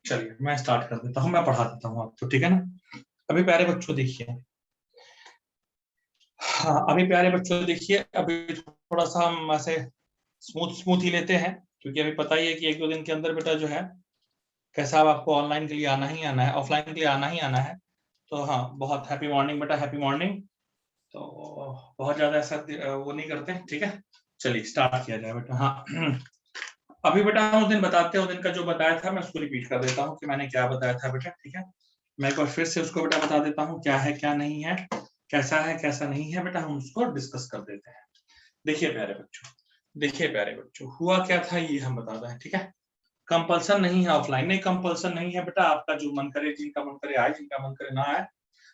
चलिए मैं स्टार्ट कर देता हूँ, मैं पढ़ा देता हूँ आपको, ठीक है ना। अभी प्यारे बच्चों देखिए, हाँ अभी प्यारे बच्चों देखिए, अभी थोड़ा सा हम ऐसे स्मूथ ही लेते हैं, क्योंकि अभी पता ही है कि 1-2 दिन के अंदर बेटा जो है कैसा, अब आपको ऑनलाइन के लिए आना ही आना है, ऑफलाइन के लिए आना ही आना है। तो हाँ, बहुत हैप्पी मॉर्निंग बेटा, हैप्पी मॉर्निंग। तो बहुत ज्यादा ऐसा वो नहीं करते, ठीक है। चलिए स्टार्ट किया जाए बेटा। हाँ अभी बेटा हम उस दिन बताते हैं, उस दिन का जो बताया था मैं उसको रिपीट कर देता हूँ कि मैंने क्या बताया था बेटा, ठीक है। मैं एक बार फिर से उसको बेटा बता देता हूँ, क्या है क्या नहीं है, कैसा है कैसा नहीं है बेटा, हम उसको डिस्कस कर देते हैं। देखिए प्यारे बच्चों, देखिए प्यारे बच्चों, हुआ क्या था ये हम बता दें, ठीक है। कंपल्सन नहीं है, ऑफलाइन नहीं कंपल्सन नहीं है बेटा, आपका जो मन करे, जिनका मन करे आए, जिनका मन करे ना आए।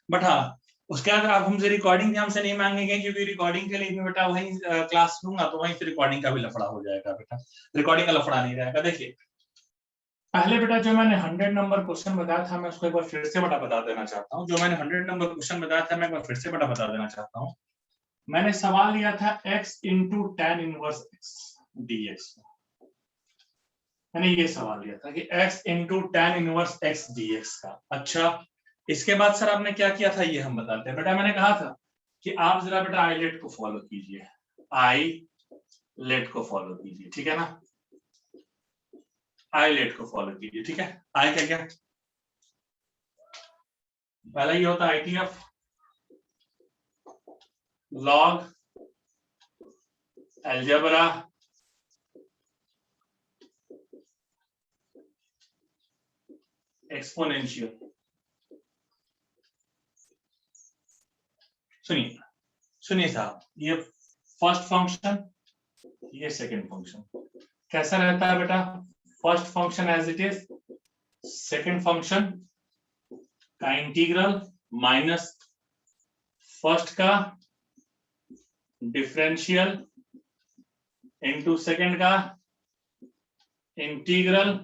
बट हाँ, उसके बाद आप हमसे रिकॉर्डिंग भी हमसे नहीं मांगेंगे, क्योंकि रिकॉर्डिंग के लिए भी बेटा वहीं क्लास लूंगा तो वहीं से रिकॉर्डिंग का भी लफड़ा हो जाएगा बेटा, रिकॉर्डिंग का लफड़ा नहीं रहेगा। देखिए पहले बेटा जो मैंने 100 नंबर क्वेश्चन बताया था, मैं उसको एक बार फिर से बेटा बता देना चाहता हूँ। जो मैंने 100 नंबर क्वेश्चन बताया था, मैं एक बार फिर से बेटा बता देना चाहता हूँ। मैंने सवाल लिया था x into tan inverse x dx। मैंने ये सवाल लिया था कि x into tan inverse x dx का। अच्छा, इसके बाद सर आपने क्या किया था ये हम बताते हैं बेटा। मैंने कहा था कि आप जरा बेटा आईलेट को फॉलो कीजिए, आईलेट को फॉलो कीजिए, ठीक है ना। आईलेट को फॉलो कीजिए, ठीक है। आई क्या क्या, पहला ये होता है ITF, लॉग, अलजेब्रा, एक्सपोनेंशियल। सुनिए सुनिए साहब, ये फर्स्ट फंक्शन, ये सेकंड फंक्शन कैसा रहता है बेटा। First function as it is, second function का इंटीग्रल माइनस फर्स्ट का डिफरेंशियल इनटू सेकंड का इंटीग्रल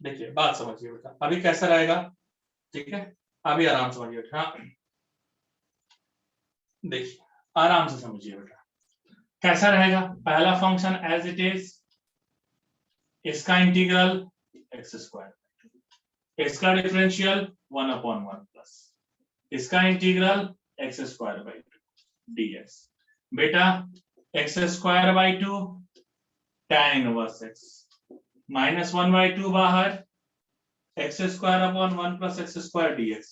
देखिए बात समझिए बेटा, अभी कैसा रहेगा, ठीक है। अभी आराम से समझिए बेटा, देखिए आराम से समझिए बेटा कैसा रहेगा। पहला फंक्शन एज इट इज, इसका इंटीग्रल एक्स स्क्वायर, इसका डिफरेंशियल 1/1 प्लस इसका integral x square by 2 dx। बेटा x square by 2 tan inverse x minus 1/2 बाहर, x square upon 1 plus x square dx।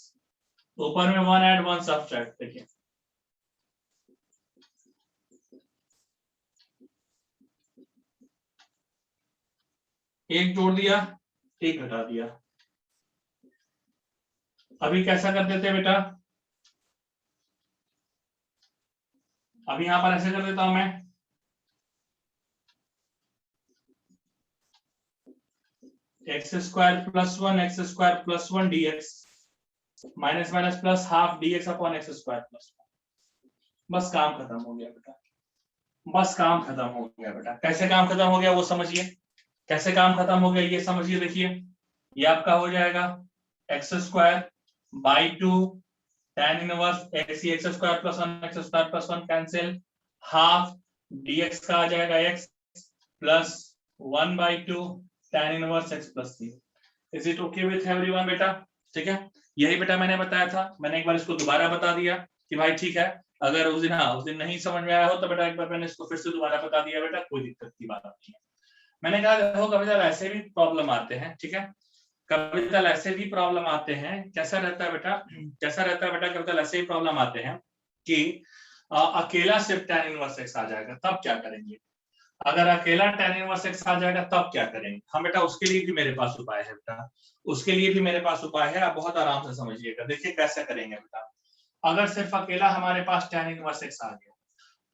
ऊपर में 1 ऐड 1 सब्ट्रैक्ट, देखिए एक जोड़ दिया, एक घटा दिया। अभी कैसा कर देते हैं बेटा, अभी यहां पर ऐसे कर देता हूं मैं, x square plus 1 x square plus 1 dx minus minus plus half dx upon x square plus 1। बस काम खत्म हो गया बेटा, बस काम खत्म हो गया बेटा। कैसे काम खत्म हो गया वो समझिए, कैसे काम खत्म हो गया ये समझिए। देखिए ये आपका हो जाएगा X square by 2 tan inverse x, x square plus 1 x square plus 1 cancel, half dx का आ जाएगा x plus 1/2 tan inverse x plus 3। Is it okay with everyone बेटा, ठीक है। यही बेटा मैंने बताया था, मैंने एक बार इसको दोबारा बता दिया कि भाई ठीक है। अगर उस दिन, हाँ उस दिन नहीं समझ में आया हो तो बेटा एक बार मैंने इसको फिर से दोबारा बता दिया बेटा, कोई दिक्कत की बात नहीं है। मैंने कहा देखो कभी कभी ऐसे भी प्रॉब्लम आते हैं, ठीक है। कभी कभी ऐसे भी प्रॉब्लम आते हैं, कैसा रहता है बेटा, कैसा रहता है बेटा, कभी कभी ऐसे ही प्रॉब्लम आते हैं कि अकेला सिर्फ tan इनवर्स x आ जाएगा, तब क्या करेंगे। अगर अकेला tan इनवर्स x आ जाएगा तब क्या करेंगे हम बेटा, उसके लिए भी मेरे पास उपाय है बेटा, उसके लिए भी मेरे पास उपाय है। आप बहुत आराम से समझिएगा, देखिए कैसे करेंगे बेटा। अगर सिर्फ अकेला हमारे पास tan इनवर्स x आ गया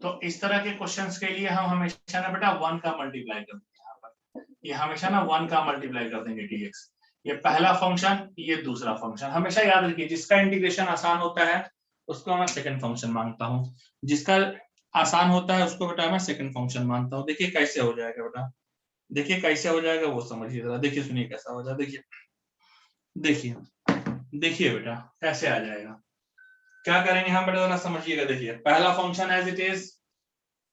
तो इस तरह के क्वेश्चंस के लिए हम हमेशा ना बेटा 1 का मल्टीप्लाई कर देंगे। यहाँ पर ये हमेशा ना 1 का मल्टीप्लाई कर देंगे dx। ये पहला फंक्शन, ये दूसरा फंक्शन, हमेशा याद रखिए जिसका इंटीग्रेशन आसान होता है उसको मैं सेकंड फंक्शन मांगता हूँ, जिसका आसान होता है उसको बेटा मैं सेकंड फंक्शन मानता हूँ। देखिए कैसे हो जाएगा बेटा, देखिए कैसे हो जाएगा वो समझिए जरा, देखिए सुनिए कैसा हो जाएगा। देखिए देखिए देखिए बेटा कैसे आ जाएगा, क्या करेंगे हम बेटा जरा समझिएगा। देखिए पहला फंक्शन एज इट इज,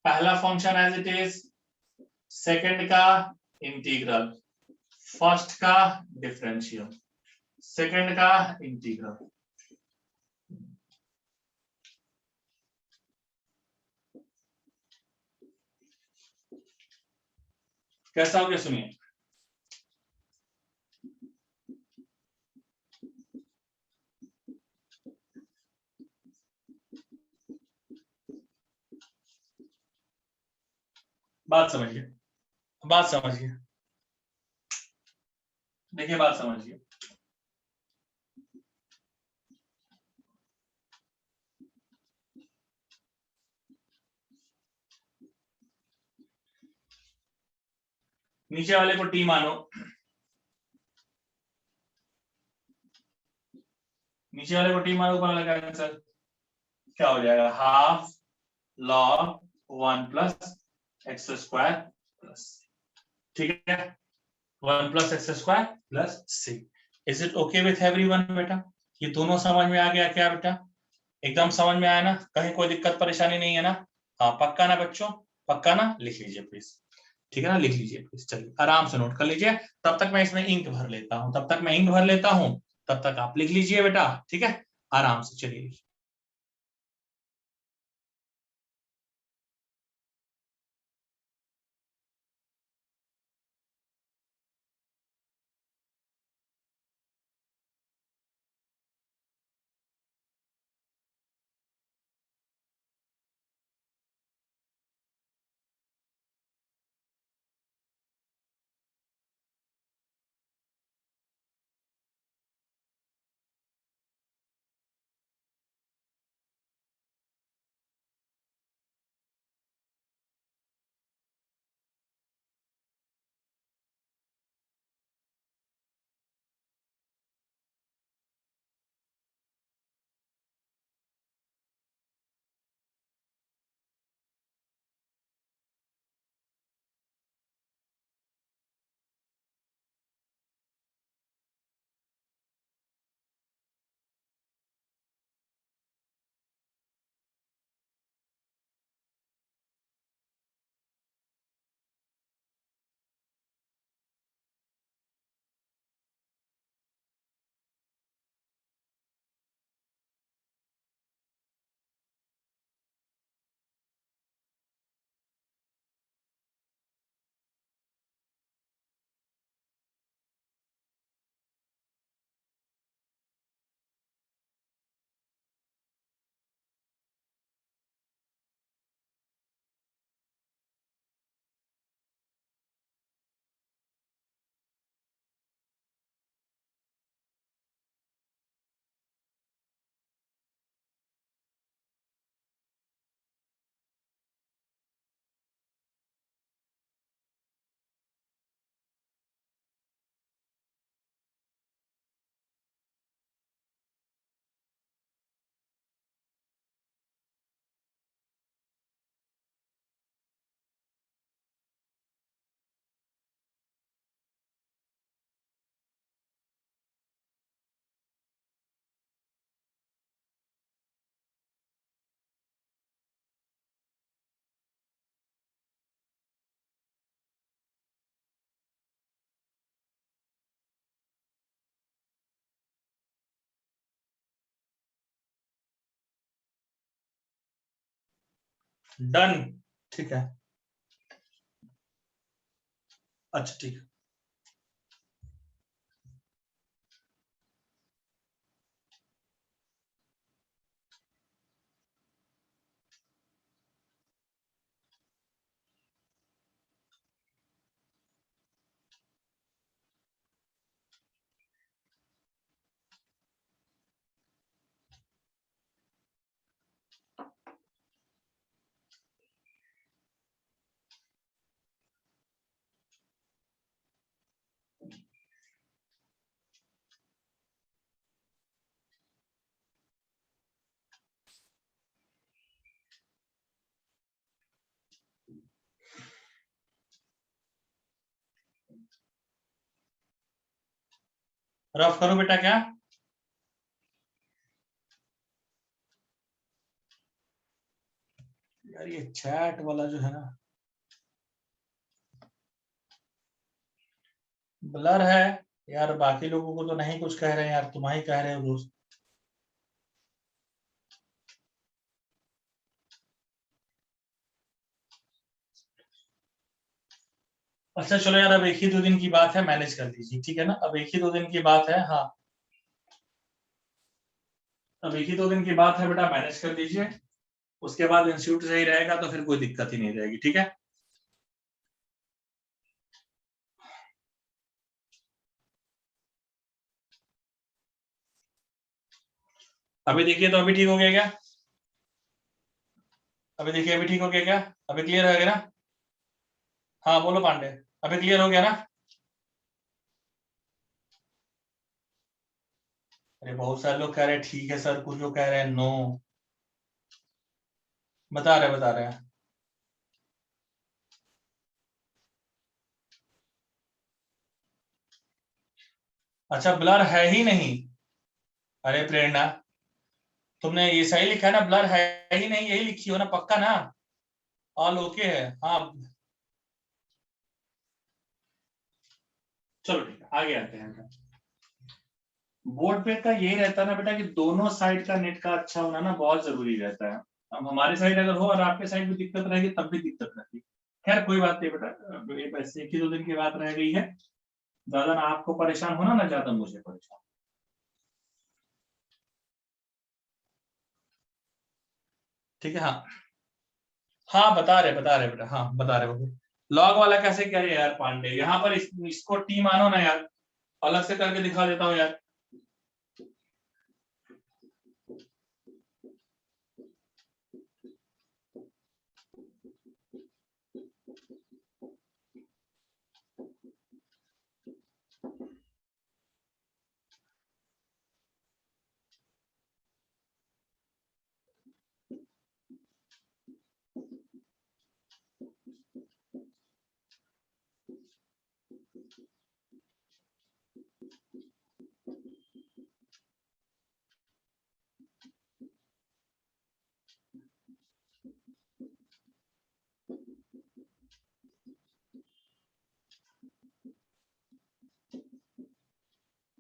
पहला function as it is, second का इंटीग्रल, फर्स्ट का डिफरेंशियल, सेकंड का इंटीग्रल। कैसा हो गया सुनिए। बात समझिए, बात समझिए, देखिए बात समझिए। नीचे वाले को टी मानो, नीचे वाले को टी मानो, ऊपर वाले का आंसर क्या हो जाएगा, half log 1 plus x square plus, ठीक है, 1 plus x square plus C. Is it okay with everyone बेटा? ये दोनों समझ में आ गया क्या बेटा? एकदम समझ में आया ना? कहीं कोई दिक्कत परेशानी नहीं है ना? हाँ पक्का ना बच्चों, पक्का ना? लिख लीजिए प्लीज, ठीक है ना, लिख लीजिए प्लीज। चलिए आराम से नोट कर लीजिए, तब तक मैं इसमें इंक भर लेता हूँ, तब तक मैं इंक भर लेता हूँ, तब तक आप लिख लीजिए बेटा, ठीक है, आराम से। चलिए डन, ठीक है, अच्छा ठीक है। रफ करो बेटा, क्या यार ये चैट वाला जो है ना ब्लर है यार, बाकी लोगों को तो नहीं कुछ कह रहे हैं यार, तुम ही कह रहे हो दोस्त। अच्छा चलो यार, अब एक ही 2 दिन की बात है, मैनेज कर दीजिए, ठीक है ना? अब एक ही 2 दिन की बात है, हाँ अब एक ही 2 दिन की बात है बेटा, मैनेज कर दीजिए। उसके बाद इंस्टीट्यूट सही रहेगा तो फिर कोई दिक्कत ही नहीं रहेगी, ठीक है? अभी देखिए तो अभी ठीक हो गया क्या? अभी देखिए अभी ठीक हो गया क्या? अभी क्लियर हो गया ना? हाँ बोलो पांडे, अभी क्लियर हो गया ना? अरे बहुत सारे लोग कह रहे हैं ठीक है सर, कुछ लोग कह रहे हैं नो। बता रहे हैं। अच्छा ब्लर है ही नहीं? अरे प्रेरणा, तुमने ये सही लिखा है ना, ब्लर है ही नहीं, यही लिखी हो ना, पक्का ना? ऑल ओके है, हाँ। चलो ठीक है, आगे आते हैं। बोर्ड पे का यही रहता है ना बेटा कि दोनों साइड का नेट का अच्छा होना ना बहुत जरूरी रहता है। अब हमारे साइड अगर हो और आपके साइड भी दिक्कत रहेगी तब भी दिक्कत रहेगी। खैर कोई बात नहीं बेटा, ये बस एक ही 2 दिन की बात रह गई है। ज्यादा ना आपको परेशान होना, ना ज्यादा मुझे परेशान। ठीक है, हाँ। हाँ बता रहे बेटा, हाँ बता रहे। लॉग वाला कैसे कह रहे हैं यार पांडे, यहाँ पर इसको टी मानो ना यार, अलग से करके दिखा देता हूँ यार।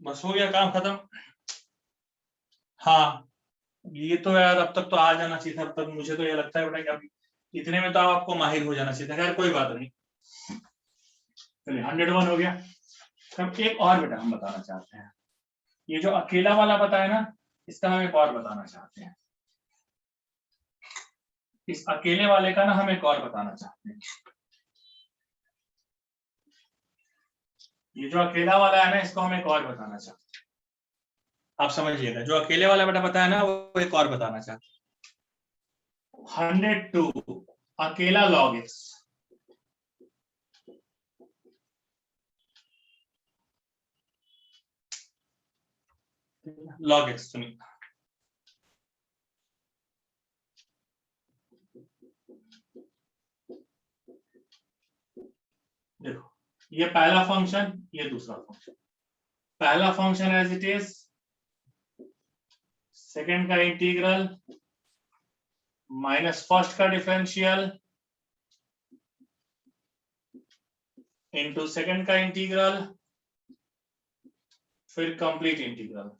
बस हो गया काम खत्म। हाँ ये तो यार अब तक तो आ जाना चाहिए था, अब तक मुझे तो ये लगता है बेटा कि अभी इतने में तो आपको माहिर हो जाना चाहिए था। खैर कोई बात नहीं, चलिए 101 हो गया। अब एक और बेटा हम बताना चाहते हैं, ये जो अकेला वाला बताया ना, इसका हम एक और बताना चाहते हैं। इस अकेले वाले का ना हम एक और बताना चाहते हैं। ये जो अकेला वाला है ना, इसको हम एक और बताना चाहते हैं। आप समझिएगा, जो अकेले वाला बेटा बताया ना, वो एक और बताना चाहते हैं। 102 अकेला log x, log x सुनिए। देखो, ये पहला फंक्शन, ये दूसरा फंक्शन। पहला function as it is, second का इंटीग्रल माइनस फर्स्ट का डिफरेंशियल इनटू सेकंड का इंटीग्रल, फिर कंप्लीट इंटीग्रल।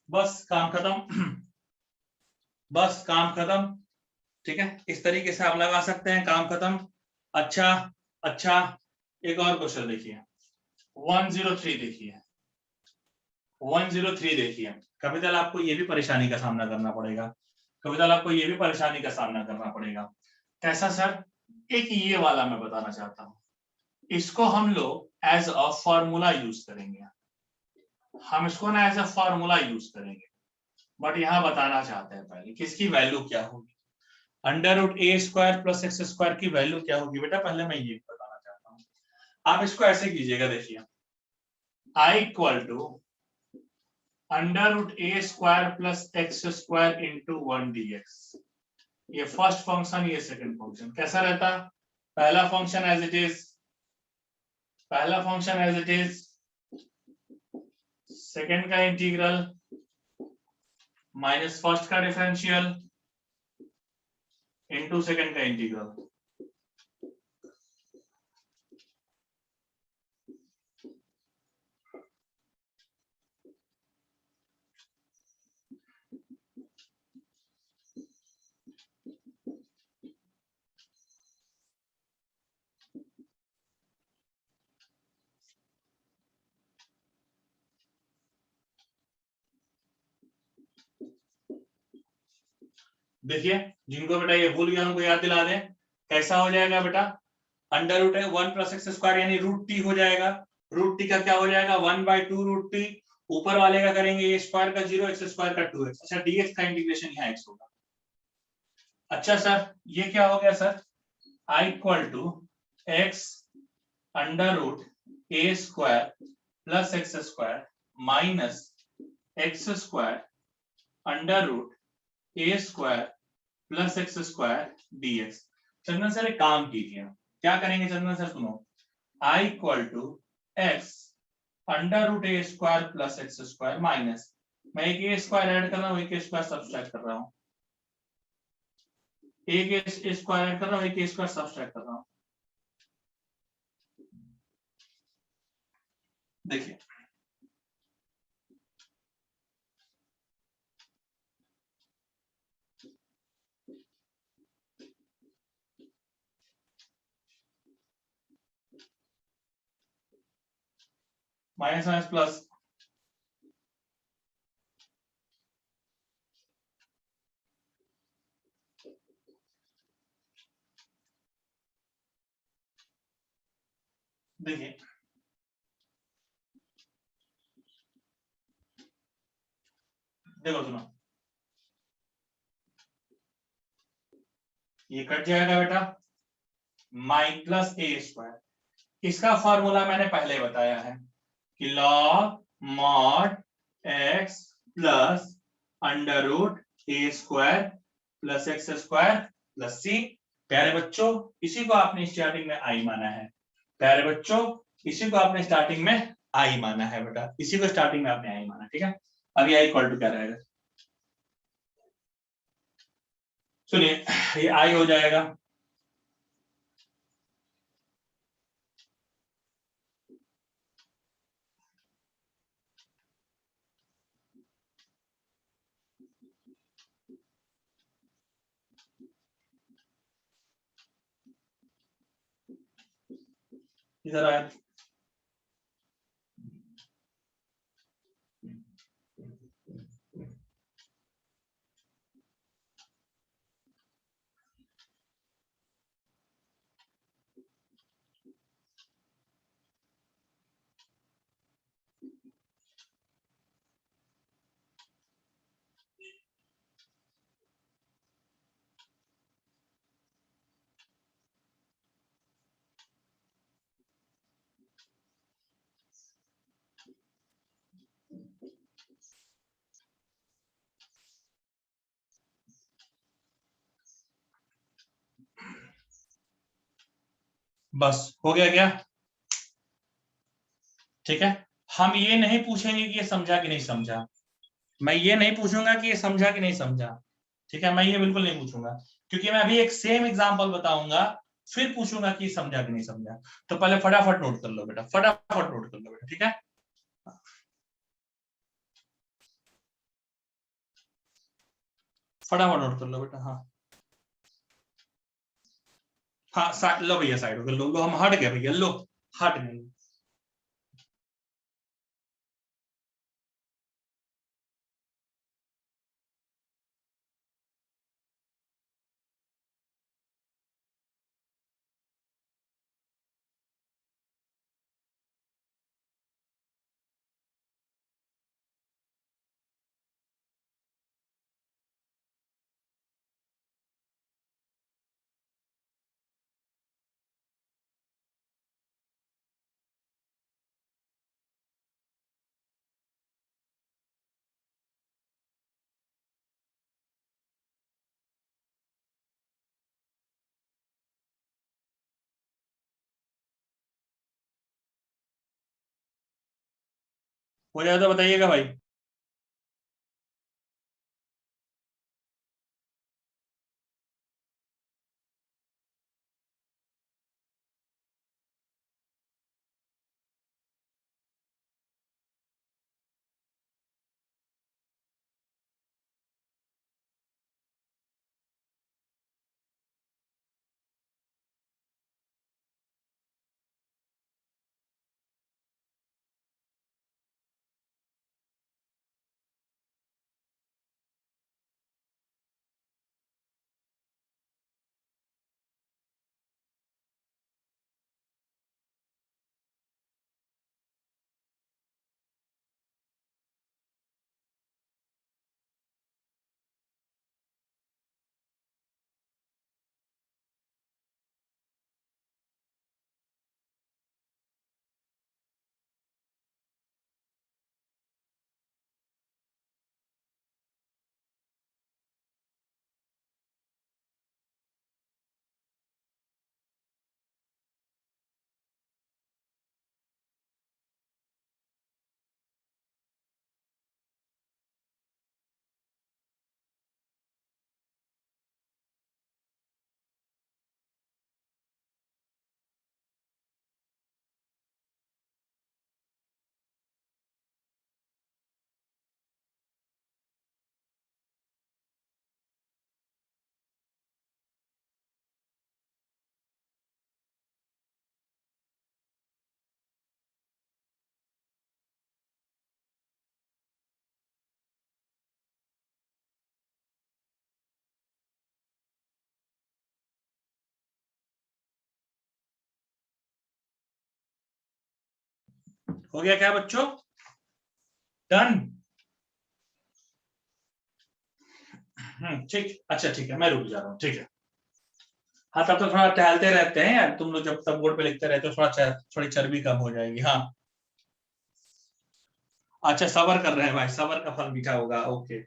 बस काम खत्म। बस काम खत्म। ठीक है, इस तरीके से आप लगा सकते हैं, काम खत्म। अच्छा अच्छा, एक और क्वेश्चन देखिए, 103 देखिए। 103 देखिए, कविता आपको ये भी परेशानी का सामना करना पड़ेगा। कविता आपको ये भी परेशानी का सामना करना पड़ेगा। कैसा सर? एक ये वाला मैं बताना चाहता हूं, इसको हम लोग एज अ फॉर्मूला यूज करेंगे, हम इसको ना एज अ फॉर्मूला यूज करेंगे, बट यहां बताना चाहते हैं पहले किसकी वैल्यू क्या होगी, अंडर रूट ए स्क्वायर प्लस एक्स स्क्वायर की वैल्यू क्या होगी। बेटा पहले मैं ये बताना चाहता हूँ, आप इसको ऐसे कीजिएगा, देखिए I equal to under root A square plus x square into 1 dx। ये फर्स्ट फंक्शन, ये सेकंड फंक्शन कैसा रहता, पहला फंक्शन एज इट इज, पहला function as it is, second का इंटीग्रल माइनस फर्स्ट का डिफरेंशियल इनटू सेकंड का integral. देखिए जिनको बेटा ये भूल गया उनको याद दिला दें, कैसा हो जाएगा बेटा, अंडर रूट है 1 प्लस एक्स स्क्वायर यानी रूट टी हो जाएगा, रूट टी का क्या हो जाएगा 1/2 रूट टी, ऊपर वाले का करेंगे ए स्क्वायर का 0 एक्स स्क्वायर का 2x, अच्छा dx का इंटीग्रेशन यहाँ x होगा। अच्छा सर ये क्या हो गया sir, i equal to x under root A square plus x square minus x square under root A square plus x square dx। Chandan sir एक काम कीजिए, क्या करेंगे चंदन सर सुनो, i equal to x under root A square plus x square minus, मैं एक ए square add कर रहा हूँ, एक ए स्क्वायर सब्सट्रैक्ट कर रहा हूँ, एक ए स्क्वायर ऐड कर रहा हूँ, एक ए स्क्वायर सब्सट्रैक्ट कर रहा हूँ। देखिए माइनस माइनस प्लस, देखिए देखो सुनो, ये कट जाएगा बेटा, माइ प्लस ए स्क्वायर, इसका फॉर्मूला मैंने पहले बताया है कि log mod x plus under root ए square plus x square plus C. प्यारे बच्चों इसी को आपने स्टार्टिंग में आई माना है, प्यारे बच्चों इसी को आपने स्टार्टिंग में आई माना है बेटा, इसी को स्टार्टिंग में आपने आई माना, ठीक है। अभी आई इक्वल टू क्या रहेगा, सुनिए ये आई हो जाएगा इधर आया, बस हो गया क्या, ठीक है। हम ये नहीं पूछेंगे कि ये समझा कि नहीं समझा, मैं ये नहीं पूछूंगा कि ये समझा कि नहीं समझा, ठीक है, मैं ये बिल्कुल नहीं पूछूंगा, क्योंकि मैं अभी एक सेम एग्जांपल बताऊंगा फिर पूछूंगा कि समझा कि नहीं समझा। तो पहले फटाफट नोट कर लो बेटा, फटाफट नोट कर लो बेटा, ठीक है। फटाफट नोट कर लो बेटा, हाँ हाँ लो भैया साइड हो गए, लो हम हट गए भैया, लो हट गए। हो जाए तो बताइएगा भाई। हो गया क्या बच्चों? डन। ठीक, अच्छा ठीक है, मैं रुक जा रहा हूँ, ठीक है। हाँ तब तो थोड़ा टहलते रहते हैं यार, तुम लोग जब तक बोर्ड पे लिखते रहते हो थोड़ी चर्बी कम हो जाएगी। हाँ अच्छा, सबर कर रहे हैं भाई, सबर का फल मीठा होगा, ओके।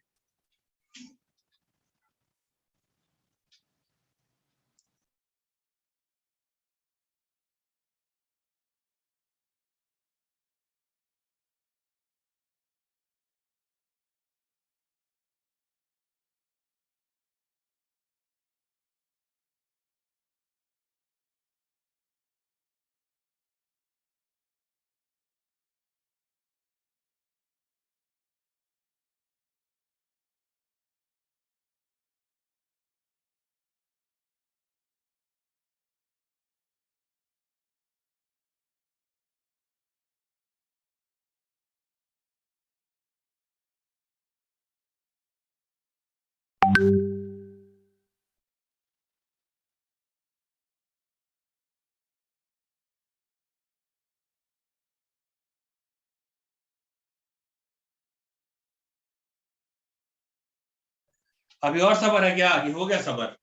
अभी और सबर है क्या, कि हो गया सबर?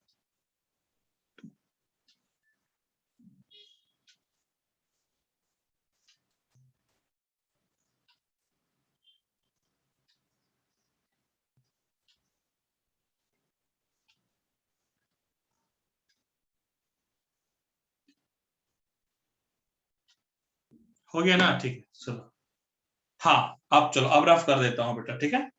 हो गया ना, ठीक है चलो। हाँ अब चलो, अब रफ कर देता हूँ बेटा, ठीक है।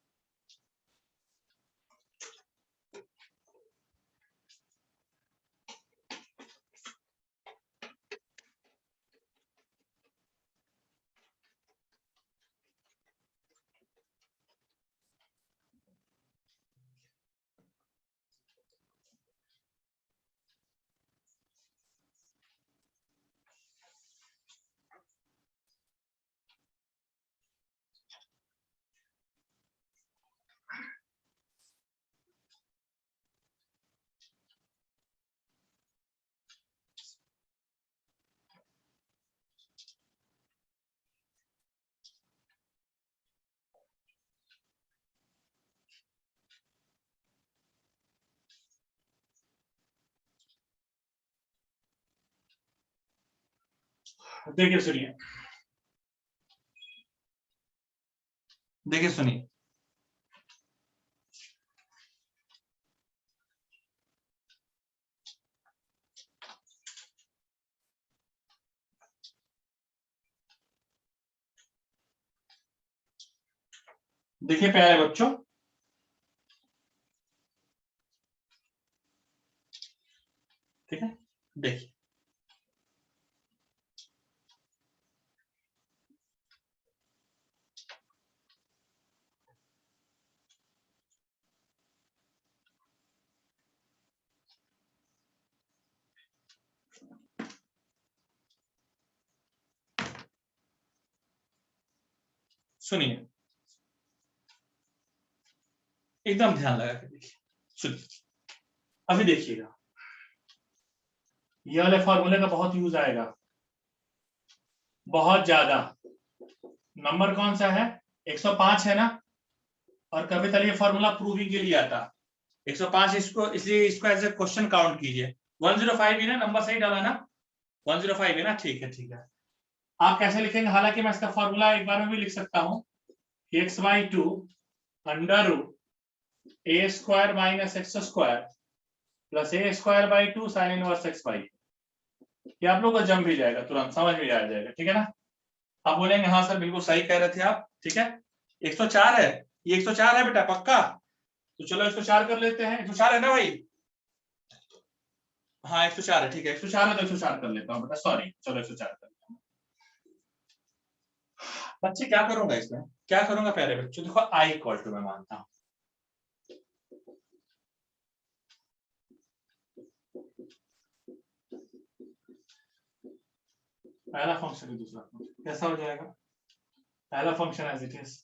देखिए सुनिए, देखिए सुनिए, देखिए प्यारे बच्चों, ठीक है, देखिए सुनिए, एकदम ध्यान लगा के देखिए, सुनिए, अभी देखिएगा, ये वाले फॉर्मूले का बहुत यूज आएगा, बहुत ज्यादा। नंबर कौन सा है? 105 है ना, और कभी ये फॉर्मूला प्रूविंग के लिए आता। 105 इसको, इसलिए इसको एज ए क्वेश्चन काउंट कीजिए। 105 ही ना, नंबर सही डाला ना, 105 है ना, ठीक है ठीक है। आप कैसे लिखेंगे? हालांकि मैं इसका फॉर्मूला एक बार में भी लिख सकता हूँ, x/2 under root A square minus x square plus A square by 2 sine inverse x by. ये आप लोग को जम भी जाएगा, तुरंत समझ में आ जाएगा, ठीक है ना। आप बोलेंगे हाँ सर बिल्कुल सही कह रहे थे आप, ठीक है। 104 है, ये 104 है बेटा पक्का, तो चलो 104 कर लेते हैं। 104 है ना भाई? हाँ 104 है, ठीक है, 104 है तो 104 कर लेता हूँ बेटा, सॉरी, चलो 104 कर लेता हूँ। बच्चे क्या करूंगा इसमें, क्या करूंगा प्यारे बच्चों, देखो आई इक्वल टू मैं मानता हूँ, पहला फंक्शन है, दूसरा फंक्शन कैसा हो जाएगा? पहला फंक्शन एज इट इज,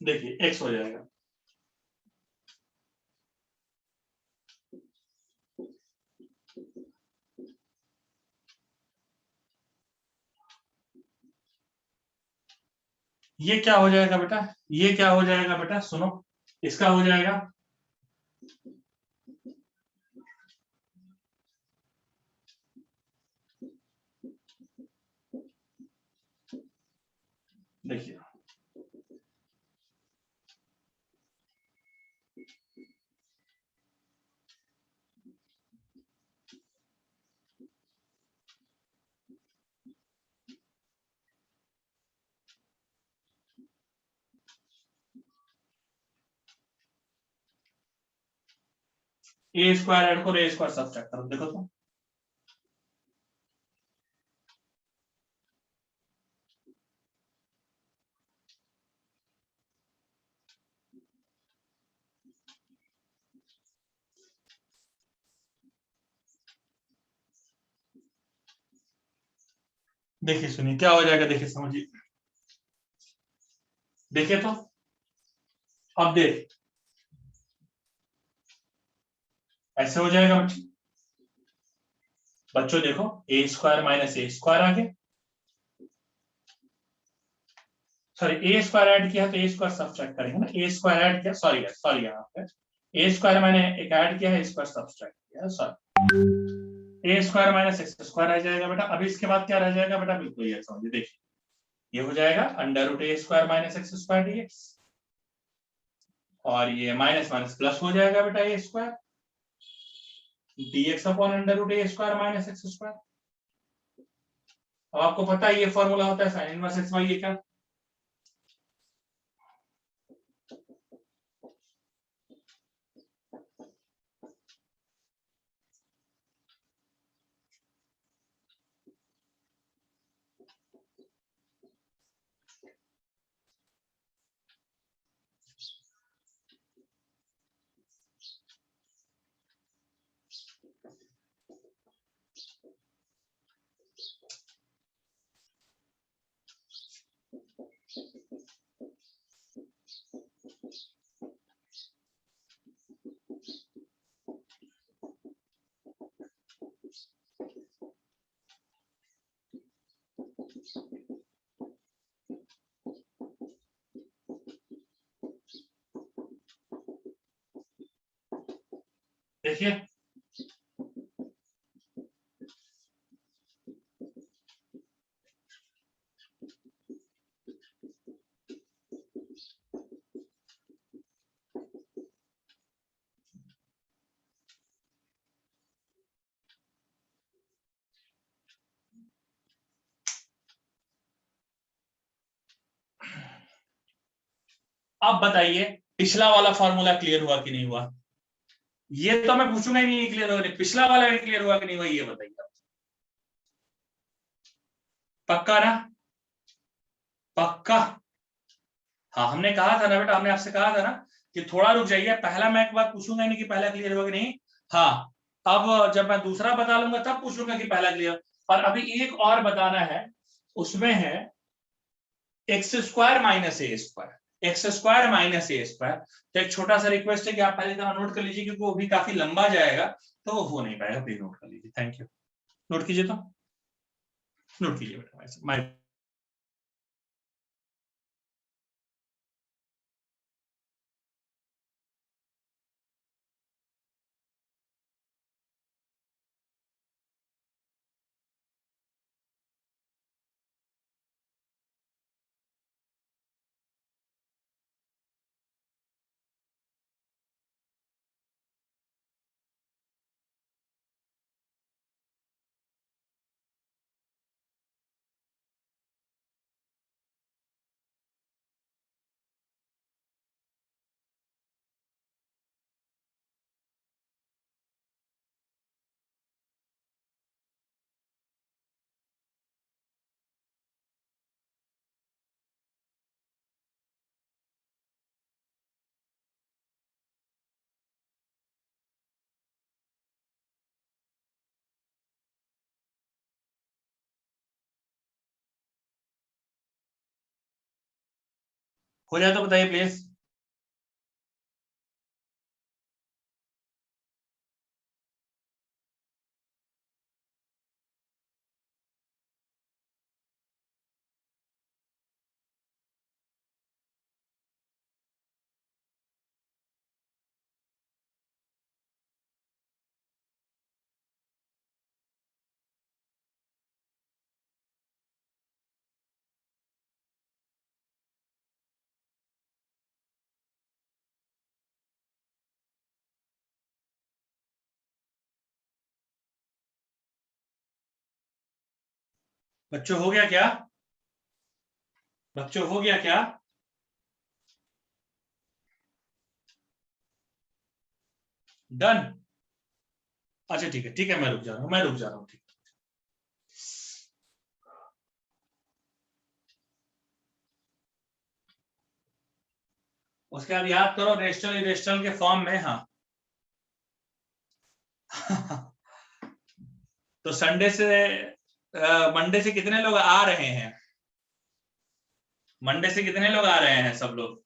देखिए एक्स हो जाएगा, ये क्या हो जाएगा बेटा, ये क्या हो जाएगा बेटा, सुनो, इसका हो जाएगा, देखिए ए स्क्वायर ऐड करो, ए स्क्वायर सब्ट्रैक्ट करो, देखो तो, देखिए सुनिए क्या हो जाएगा, देखिए समझिए, देखिए तो, अब देख, ऐसे हो जाएगा बच्चों, बच्चों देखो, ए स्क्वायर माइनस ए स्क्वायर आ गया, सॉरी ए स्क्वायर ऐड किया तो ए स्क्वायर सब्ट्रैक्ट करेंगे ना, ए स्क्वायर ऐड किया, सॉरी सॉरी, यहाँ पे ए स्क्वायर मैंने एक ऐड किया है, स्क्वायर सब्ट्रैक्ट किया, सॉरी, ए स्क्वायर माइनस एक्स स्क्वायर आ जाएगा बेटा। अभी इसके बाद क्या रह जाएगा बेटा, बिल्कुल ये समझिए, देखिए ये हो जाएगा अंडर रूट ए square minus x square DX, और ये माइनस माइनस प्लस हो जाएगा बेटा A square DX upon under root A square minus x square. अब आपको पता है ये फॉर्मूला होता है साइन इनवर्स एक्स वाई, ये क्या, देखिए अब बताइए पिछला वाला फॉर्मूला क्लियर हुआ कि नहीं हुआ? ये तो मैं पूछूंगा ही नहीं क्लियर हुआ नहीं, पिछला वाला भी क्लियर हुआ कि नहीं हुआ ये बताइए। पक्का ना? पक्का? हाँ हमने कहा था ना बेटा, हमने आपसे कहा था ना कि थोड़ा रुक जाइए, पहला मैं एक बात पूछूंगा नहीं कि पहला क्लियर हुआ कि नहीं। हाँ अब जब मैं दूसरा बता लूंगा तब पूछूंगा कि पहला क्लियर। और अभी एक और बताना है, उसमें है x square minus A square, x square minus A square. तो एक छोटा सा रिक्वेस्ट है कि आप पहले तरह नोट कर लीजिए क्योंकि वो भी काफी लंबा जाएगा तो वो हो नहीं पाएगा, प्लीज नोट कर लीजिए। Thank you. नोट कीजिए तो, नोट कीजिए बेटा। हो जाए तो बताइए प्लीज। बच्चों हो गया क्या? बच्चों हो गया क्या? डन? अच्छा ठीक है मैं रुक जा रहा हूँ, मैं रुक जा रहा हूँ, ठीक। उसके बाद याद करो रेस्टल इरेस्टल के फॉर्म में। हाँ तो संडे से मंडे से कितने लोग आ रहे हैं? मंडे से कितने लोग आ रहे हैं? सब लोग?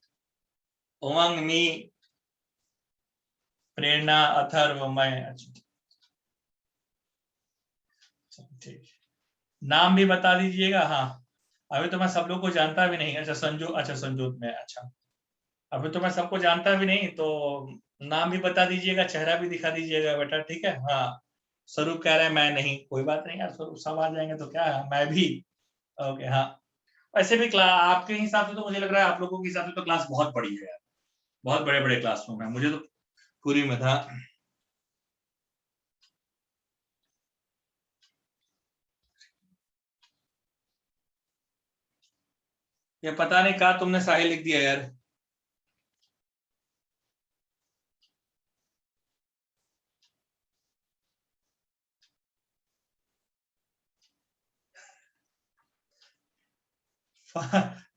उमंग, मी, प्रेरणा, अथर्व, मैं। अच्छा ठीक, नाम भी बता दीजिएगा। हाँ अभी तो मैं सब लोग को जानता भी नहीं। अच्छा संजू, अच्छा संजोत में, अच्छा अभी तो मैं सबको जानता भी नहीं तो नाम भी बता दीजिएगा, चेहरा भी दिखा दीजिएगा बेटा, ठीक है। हाँ स्वरूप कह रहे हैं मैं नहीं, कोई बात नहीं यार, स्वरूप सब आ जाएंगे तो क्या है, मैं भी। ओके हाँ। वैसे भी क्लास आपके हिसाब से तो मुझे लग रहा है आप लोगों के हिसाब से तो क्लास बहुत बड़ी है यार, बहुत बड़े बड़े क्लासरूम है, मुझे तो पूरी में था। ये पता नहीं कहा तुमने साहिल लिख दिया यार।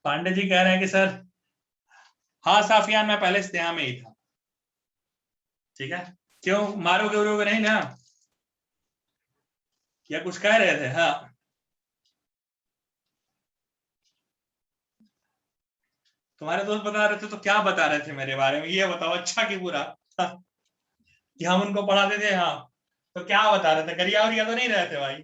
पांडे जी कह रहे हैं कि सर, हाँ साफियान मैं पहले से यहाँ में ही था। ठीक है, क्यों मारोगे उरोगे नहीं ना? या कुछ कह रहे थे? हाँ तुम्हारे दोस्त बता रहे थे तो क्या बता रहे थे मेरे बारे में, ये बताओ अच्छा कि बुरा? कि हम उनको पढ़ाते थे? हाँ तो क्या बता रहे थे, गरिया उरिया तो नहीं रहे थे भाई?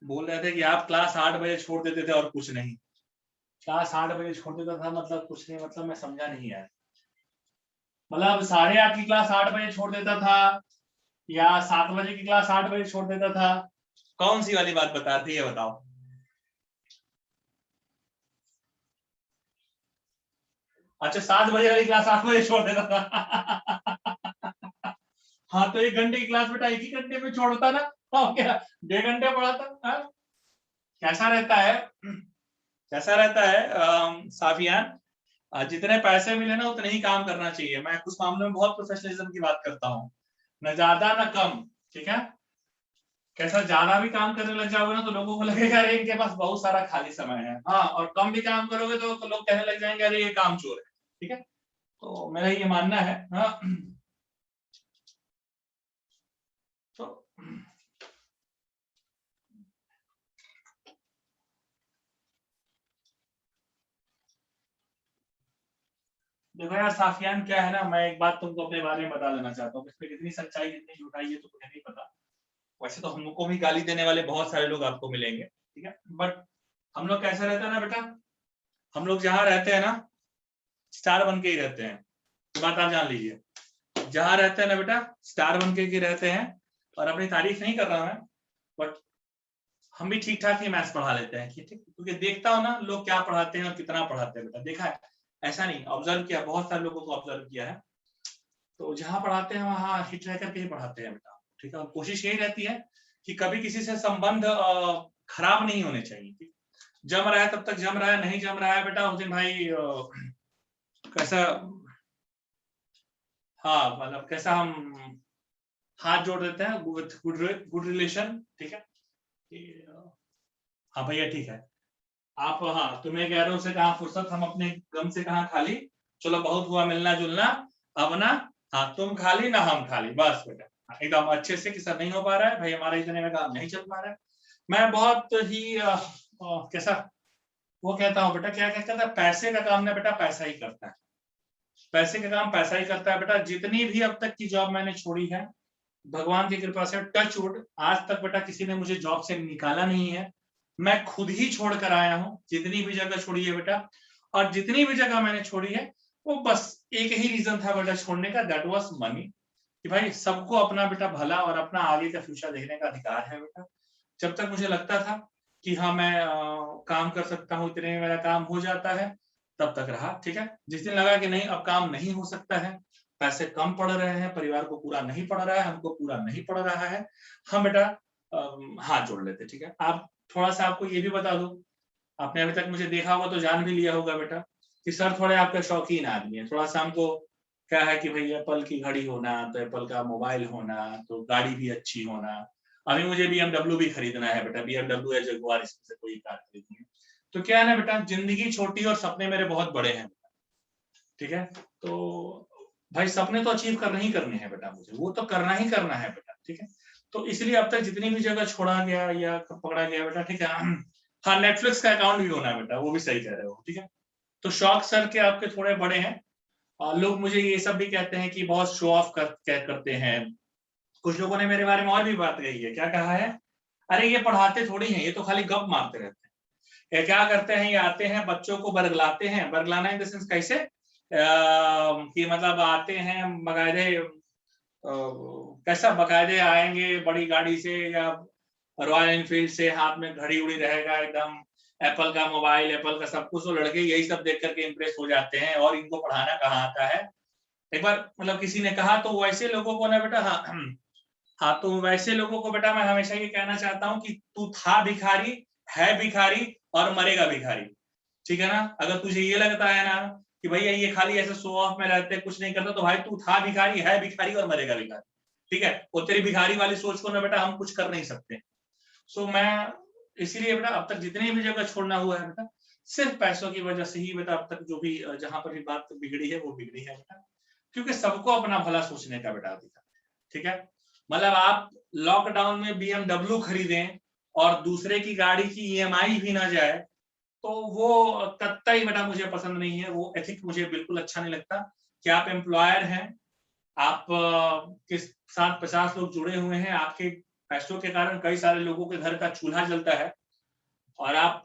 बोल रहे थे कि आप क्लास 8 बजे छोड़ देते थे और कुछ नहीं। क्लास 8 बजे छोड़ देता था मतलब कुछ नहीं, मतलब मैं समझा नहीं यार। मतलब 8:30 की क्लास 8 बजे छोड़ देता था, या 7 बजे की क्लास 8 बजे छोड़ देता था? कौन सी वाली बात बताती है बताओ। अच्छा, 7 बजे वाली क्लास 8 बजे छोड़ देता था। हाँ तो 1 घंटे की क्लास बेटा 1 ही घंटे में छोड़ता ना, और क्या 1.5 घंटे पढ़ाता? हाँ? कैसा रहता है, कैसा रहता है साफियान, जितने पैसे मिले ना उतने ही काम करना चाहिए। मैं कुछ मामलों में बहुत प्रोफेशनलिज्म की बात करता हूँ, न ज्यादा न कम, ठीक है। कैसा ज्यादा भी काम करने लग जाओगे ना तो लोगों को लगेगा अरे इनके पास बहुत सारा खाली समय है, हाँ, और कम भी काम करोगे तो लोग कहने लग जाएंगे अरे ये काम चोर है, ठीक है। तो मेरा ये मानना है, हाँ। तो देखो यार साफियान, क्या है ना, मैं एक बात तुमको अपने बारे में बता देना चाहता हूँ, इसमें कितनी सच्चाई कितनी झूठाई है तो मुझे नहीं पता। वैसे तो हम लोग को भी गाली देने वाले बहुत सारे लोग आपको मिलेंगे, ठीक है, बट हम लोग कैसा रहता है ना बेटा, हम लोग जहाँ रहते हैं ना स्टार बन के ही रहते हैं, ये बात आप जान लीजिए। जहाँ रहते हैं ना बेटा स्टार बन के ही रहते हैं, और अपनी तारीफ नहीं कर रहा मैं, बट हम भी ठीक ठाक ही मैथ्स पढ़ा लेते हैं, ठीक, क्योंकि देखता हूँ ना लोग क्या पढ़ाते हैं और कितना पढ़ाते हैं बेटा, देखा है, ऐसा नहीं, ऑब्जर्व किया, बहुत सारे लोगों को ऑब्जर्व किया है। तो जहाँ पढ़ाते हैं वहाँ हिट रह करके ही पढ़ाते हैं बेटा, ठीक है। और कोशिश यही रहती है कि कभी किसी से संबंध खराब नहीं होने चाहिए, ठीक? जम रहा है तब तक जम रहा है, नहीं जम रहा है बेटा उस दिन भाई कैसा, हाँ मतलब कैसा हम हाथ जोड़ देते हैं, गुड रिलेशन, ठीक है। हाँ भैया ठीक है, आप, हाँ तुम्हें गैरों से कहा फुर्सत, हम अपने गम से कहा खाली, चलो बहुत हुआ मिलना जुलना, अब ना, हाँ तुम खाली ना हम खाली, बस बेटा, एकदम अच्छे से कि सर नहीं हो पा रहा है भाई, हमारा इतने में काम नहीं चल पा रहा है। मैं बहुत ही कैसा वो कहता हूँ बेटा, क्या कहता है, पैसे का काम ना बेटा पैसा ही करता है, पैसे का काम पैसा ही करता है बेटा। जितनी भी अब तक की जॉब मैंने छोड़ी है, भगवान की कृपा से टच वुड, आज तक बेटा किसी ने मुझे जॉब से निकाला नहीं है, मैं खुद ही छोड़ कर आया हूँ, जितनी भी जगह छोड़ी है बेटा। और जितनी भी जगह मैंने छोड़ी है वो बस एक ही रीजन था बेटा छोड़ने का, दैट वाज मनी, कि भाई सबको अपना बेटा भला और अपना आगे का फ्यूचर देखने का अधिकार है बेटा। जब तक मुझे लगता था कि हाँ मैं काम कर सकता हूँ, इतने में मेरा काम हो जाता है, तब तक रहा, ठीक है। जिस दिन लगा कि नहीं अब काम नहीं हो सकता है, पैसे कम पड़ रहे हैं, परिवार को पूरा नहीं पड़ रहा है, हमको पूरा नहीं पड़ रहा है, हम बेटा हाथ जोड़ लेते, ठीक है। आप थोड़ा सा आपको ये भी बता दूं, आपने अभी तक मुझे देखा होगा तो जान भी लिया होगा बेटा कि सर थोड़े आपके शौकीन आदमी है, थोड़ा सा हमको क्या है कि भाई एप्पल की घड़ी होना, तो एप्पल का मोबाइल होना, तो गाड़ी भी अच्छी होना। अभी मुझे BMW भी खरीदना है बेटा, BMW या जगुआर, इसमें से कोई कार खरीदनी है। तो क्या है ना बेटा, जिंदगी छोटी और सपने मेरे बहुत बड़े हैं, ठीक है। तो भाई सपने तो अचीव करने ही करने हैं बेटा, मुझे वो तो करना ही करना है बेटा, ठीक है। तो इसलिए अब तक जितनी भी जगह छोड़ा गया या पकड़ा गया बेटा, ठीक है। हाँ नेटफ्लिक्स का अकाउंट भी होना है बेटा, वो भी सही कह रहे हो, ठीक है। तो शौक सर के आपके थोड़े बड़े हैं, और लोग मुझे ये सब भी कहते हैं कि बहुत शो ऑफ करते हैं। कुछ लोगों ने मेरे बारे में और भी बात कही है, क्या कहा है, अरे ये पढ़ाते थोड़ी हैं, ये तो खाली गप मारते रहते हैं। ये क्या करते हैं, ये आते हैं बच्चों को बरगलाते हैं, बरगलाना इन द सेंस कैसे, कि मतलब आते हैं बकायदे, कैसा बकायदे आएंगे बड़ी गाड़ी से या रॉयल एनफील्ड से, हाथ में घड़ी उड़ी रहेगा एकदम, एप्पल का मोबाइल, एप्पल का सब कुछ, तो लड़के यही सब देख करके इंप्रेस हो जाते हैं, और इनको पढ़ाना कहाँ आता है। एक बार मतलब किसी ने कहा, तो वैसे लोगों को ना बेटा, हाँ तो वैसे लोगों को बेटा मैं हमेशा ये कहना चाहता हूँ कि तू था भिखारी, है भिखारी, और मरेगा भिखारी, ठीक है ना। अगर तुझे ये लगता है ना कि भैया ये खाली ऐसे शो ऑफ में रहते कुछ नहीं करता, तो भाई तू था भिखारी, है भिखारी, और मरेगा भिखारी, ठीक है। वो तेरी भिखारी वाली सोच को ना बेटा हम कुछ कर नहीं सकते। सो मैं इसीलिए बेटा अब तक जितनी भी जगह छोड़ना हुआ है बेटा, सिर्फ पैसों की वजह से ही बेटा, अब तक जो भी जहां पर भी बात बिगड़ी है वो बिगड़ी है बेटा, क्योंकि सबको अपना भला सोचने का बेटा अधिकार, ठीक है। मतलब आप लॉकडाउन में BMW खरीदें और दूसरे की गाड़ी की EMI भी ना जाए, तो वो कतई बेटा मुझे पसंद नहीं है, वो एथिक मुझे बिल्कुल अच्छा नहीं लगता कि आप एम्प्लॉयर हैं, आप के साथ 50 लोग जुड़े हुए हैं, आपके पैसों के कारण कई सारे लोगों के घर का चूल्हा जलता है, और आप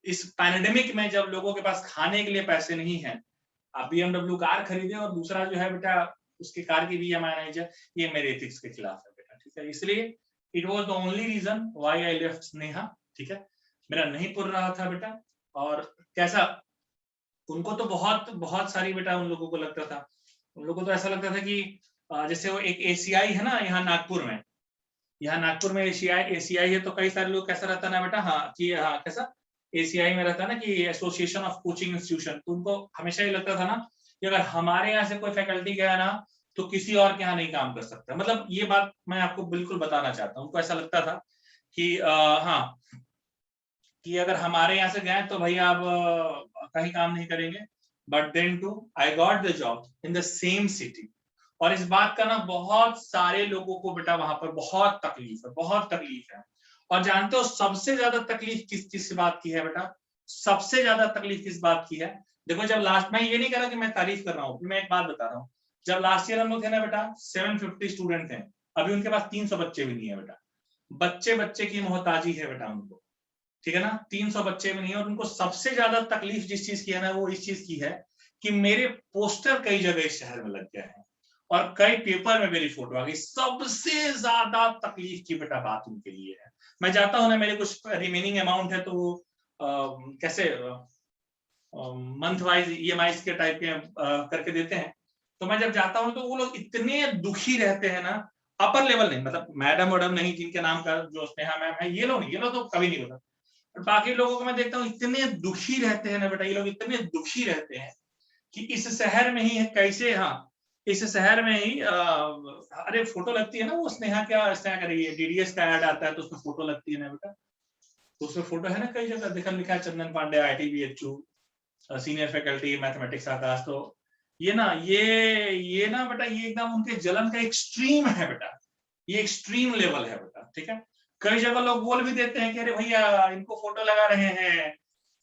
इस पैंडेमिक में जब लोगों के पास खाने के लिए पैसे नहीं है, आप BMW कार खरीदे और दूसरा जो है बेटा उसके कार की EMI नहीं जाए, ये मेरे एथिक्स के खिलाफ है बेटा, ठीक है। इसलिए it was the only reason why I left Sneha, ठीक है। मेरा नहीं पुर रहा था बेटा, और कैसा उनको तो बहुत बहुत सारी बेटा उन लोगों को लगता था, उन लोगों को तो ऐसा लगता था कि जैसे वो एक ACI है ना यहाँ नागपुर में ACI है, तो कई सारे लोग कैसा रहता है ना बेटा, हाँ कि हाँ कैसा ACI में रहता है ना कि एसोसिएशन ऑफ कोचिंग इंस्टीट्यूशन, तो उनको हमेशा ये लगता था ना कि अगर हमारे यहाँ से कोई फैकल्टी गया ना तो किसी और के यहाँ नहीं काम कर सकता। मतलब ये बात मैं आपको बिल्कुल बताना चाहता हूँ, उनको ऐसा लगता था कि हाँ कि अगर हमारे यहाँ से गए तो भैया आप कहीं काम नहीं करेंगे। But then too I got the job in the same city, और इस बात का ना बहुत सारे लोगों को बेटा वहां पर बहुत तकलीफ है। और जानते हो सबसे ज्यादा तकलीफ किस बात की है बेटा, सबसे ज्यादा तकलीफ किस बात की है? देखो जब लास्ट, मैं ये नहीं कह रहा कि मैं तारीफ कर रहा हूँ, मैं एक बात बता रहा हूँ, जब लास्ट ईयर हम लोग थे ना बेटा 750 स्टूडेंट थे, अभी उनके पास 300 बच्चे भी नहीं है बेटा, बच्चे की मोहताजी है बेटा उनको, ठीक है ना, 300 बच्चे भी नहीं है। और उनको सबसे ज्यादा तकलीफ जिस चीज की है ना वो इस चीज की है कि मेरे पोस्टर कई जगह इस शहर में लग गए हैं और कई पेपर में मेरी फोटो आ गई। सबसे ज्यादा तकलीफ की बेटा बात उनके लिए है। मैं जाता हूँ ना, मेरे कुछ रिमेनिंग अमाउंट है तो कैसे मंथ वाइज EMI के टाइप के करके देते हैं, तो मैं जब जाता हूँ तो वो लोग इतने दुखी रहते हैं ना, अपर लेवल नहीं, मतलब मैडम वडम नहीं जिनके नाम का जो स्नेहा मैम है, ये लोग तो कभी नहीं होता, बाकी लोगों को मैं देखता हूँ इतने दुखी रहते हैं ना बेटा, ये लोग इतने दुखी रहते हैं कि इस शहर में ही है कैसे, हाँ इस शहर में ही अरे फोटो लगती है ना, वो स्नेहा का DDS का ऐड आता है तो उसमें फोटो लगती है ना बेटा, तो उसमें फोटो है ना कई जगह देखा लिखा है Chandan Pandey IIT BHU senior faculty mathematics Aakash. तो ये ना बेटा ये एकदम उनके जलन का एक्सट्रीम है बेटा, ये एक्सट्रीम लेवल है बेटा, ठीक है। कई जगह लोग बोल भी देते हैं कि अरे भैया इनको फोटो लगा रहे हैं,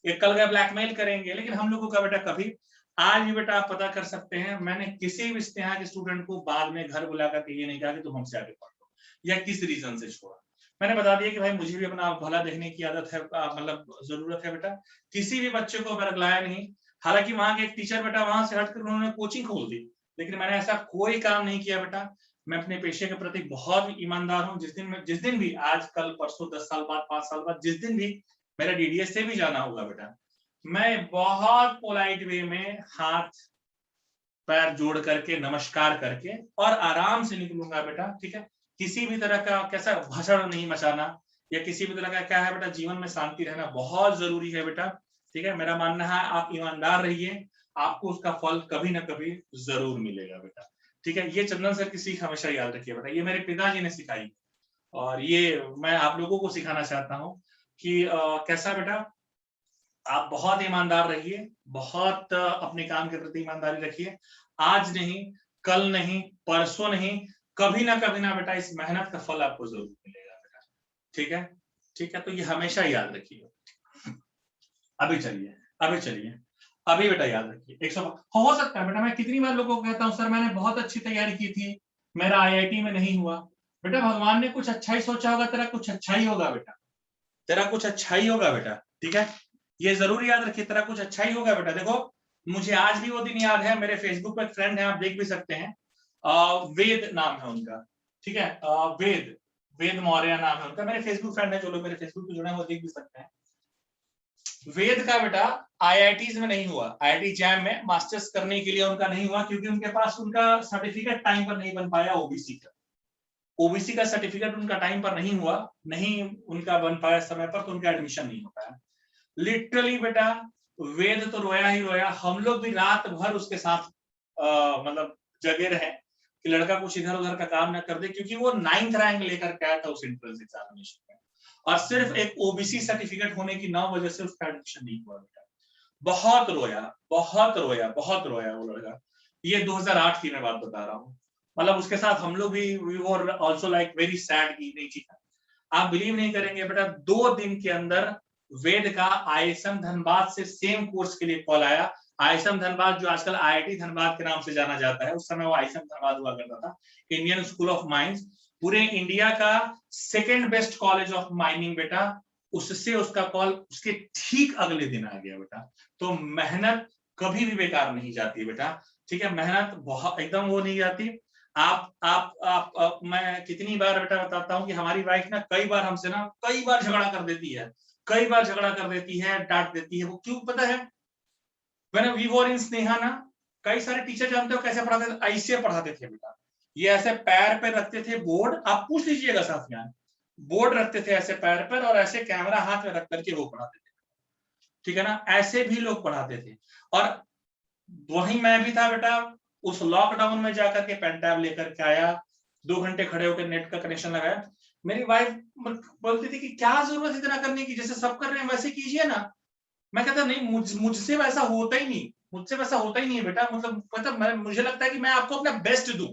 ये कल का ब्लैकमेल करेंगे, लेकिन हम लोगों का बेटा कभी, आज भी बेटा आप पता कर सकते हैं, मैंने किसी भी स्नेहा के स्टूडेंट को बाद में घर बुला करके ये नहीं कहा कि तुम हमसे आगे पढ़ लो या किस रीजन से छोड़ा। मैंने बता दिया कि भाई मुझे भी अपना भला देखने की आदत है, मतलब जरूरत है बेटा, किसी भी बच्चे को बरगलाया नहीं। हालांकि वहां के एक टीचर बेटा वहां से हटकर उन्होंने कोचिंग खोल दी, लेकिन मैंने ऐसा कोई काम नहीं किया बेटा। मैं अपने पेशे के प्रति बहुत ईमानदार हूँ। जिस दिन भी आज कल परसों 10 साल बाद 5 साल बाद जिस दिन भी मेरा DDS से भी जाना होगा बेटा, मैं बहुत पोलाइट वे में हाथ पैर जोड़ करके नमस्कार करके और आराम से निकलूंगा बेटा, ठीक है। किसी भी तरह का कैसा भाषण नहीं मचाना या किसी भी तरह का क्या है बेटा, जीवन में शांति रहना बहुत जरूरी है बेटा, ठीक है। मेरा मानना है आप ईमानदार रहिए, आपको उसका फल कभी ना कभी जरूर मिलेगा बेटा, ठीक है। ये चंदन सर की सीख हमेशा याद रखिए बेटा, ये मेरे पिताजी ने सिखाई और ये मैं आप लोगों को सिखाना चाहता हूँ कि कैसा बेटा आप बहुत ईमानदार रहिए, बहुत अपने काम के प्रति ईमानदारी रखिए। आज नहीं, कल नहीं, परसों नहीं, कभी ना बेटा इस मेहनत का फल आपको जरूर मिलेगा बेटा, ठीक है, ठीक है। तो ये हमेशा याद रखिए। अभी चलिए अभी बेटा याद रखिए 100 हो सकता है बेटा, मैं कितनी बार लोगों को कहता हूँ सर मैंने बहुत अच्छी तैयारी की थी, मेरा IIT में नहीं हुआ। बेटा भगवान ने कुछ अच्छा ही सोचा होगा, तेरा कुछ अच्छा ही होगा बेटा, तेरा कुछ अच्छा ही होगा बेटा, ठीक है। ये जरूर याद रखिए, तेरा कुछ अच्छा ही होगा बेटा। देखो मुझे आज भी वो दिन याद है, मेरे फेसबुक पे एक फ्रेंड है, आप देख भी सकते हैं, वेद नाम है उनका, ठीक है, वेद मौर्य नाम है उनका, मेरे फेसबुक फ्रेंड है, जो लोग मेरे फेसबुक पे जुड़े हैं वो देख भी सकते हैं। वेद का बेटा IITs में नहीं हुआ, IIT जैम में मास्टर्स करने के लिए उनका नहीं हुआ, क्योंकि उनके पास उनका सर्टिफिकेट टाइम पर नहीं बन पाया, ओबीसी का सर्टिफिकेट उनका टाइम पर नहीं हुआ, नहीं उनका बन पाया समय पर, तो उनका एडमिशन नहीं हो पाया। लिटरली बेटा वेद तो रोया ही रोया, हम लोग भी रात भर उसके साथ मतलब जगे रहे कि लड़का कुछ इधर उधर का काम ना कर दे, क्योंकि वो 9th रैंक लेकर के आया था उस एंट्रेंस एग्जामिनेशन में, और सिर्फ एक ओबीसी सर्टिफिकेट होने की 9 वजह से उसका एडमिशन नहीं हुआ बेटा। बहुत रोया वो लड़का। ये 2008 की मैं बात बता रहा हूँ, मतलब उसके साथ हम लोग भी we were also like very sad की नहीं चीज। आप बिलीव नहीं करेंगे बेटा, 2 दिन के अंदर वेद का ISM धनबाद से सेम कोर्स के लिए कॉल आया, आईएसएम धनबाद जो आजकल आईआईटी धनबाद के नाम से जाना जाता है, उस समय वो आईएसएम धनबाद हुआ करता था, इंडियन स्कूल ऑफ माइंस, पूरे इंडिया का second best college of mining बेटा। उससे उसका कॉल उसके ठीक अगले दिन आ गया बेटा। तो मेहनत कभी भी बेकार नहीं जाती बेटा, ठीक है, मेहनत बहुत एकदम वो नहीं जाती। आप मैं कितनी बार बेटा बताता हूँ कि हमारी वाइफ ना कई बार हमसे ना कई बार झगड़ा कर देती है, कई बार झगड़ा कर देती है, डांट देती है। वो क्यों पता है? When we were in Sneha ना, कई सारे टीचर जानते हो कैसे पढ़ाते थे? ऐसे पढ़ाते थे बेटा, ये ऐसे पैर पे रखते थे बोर्ड, आप पूछ लीजिएगा साथ में, बोर्ड रखते थे ऐसे पैर पर और ऐसे कैमरा हाथ में रख करके वो पढ़ाते थे, ठीक है ना, ऐसे भी लोग पढ़ाते थे। और वही मैं भी था बेटा, उस लॉकडाउन में जाकर के पेन टैब लेकर के आया, 2 घंटे खड़े होकर नेट का कनेक्शन लगाया। मेरी वाइफ बोलती थी कि क्या जरूरत इतना करने की, जैसे सब कर रहे हैं वैसे कीजिए ना। मैं कहता नहीं, मुझसे वैसा होता ही नहीं, मुझसे वैसा होता ही नहीं है बेटा। मतलब मुझे लगता है कि मैं आपको अपना बेस्ट दूं,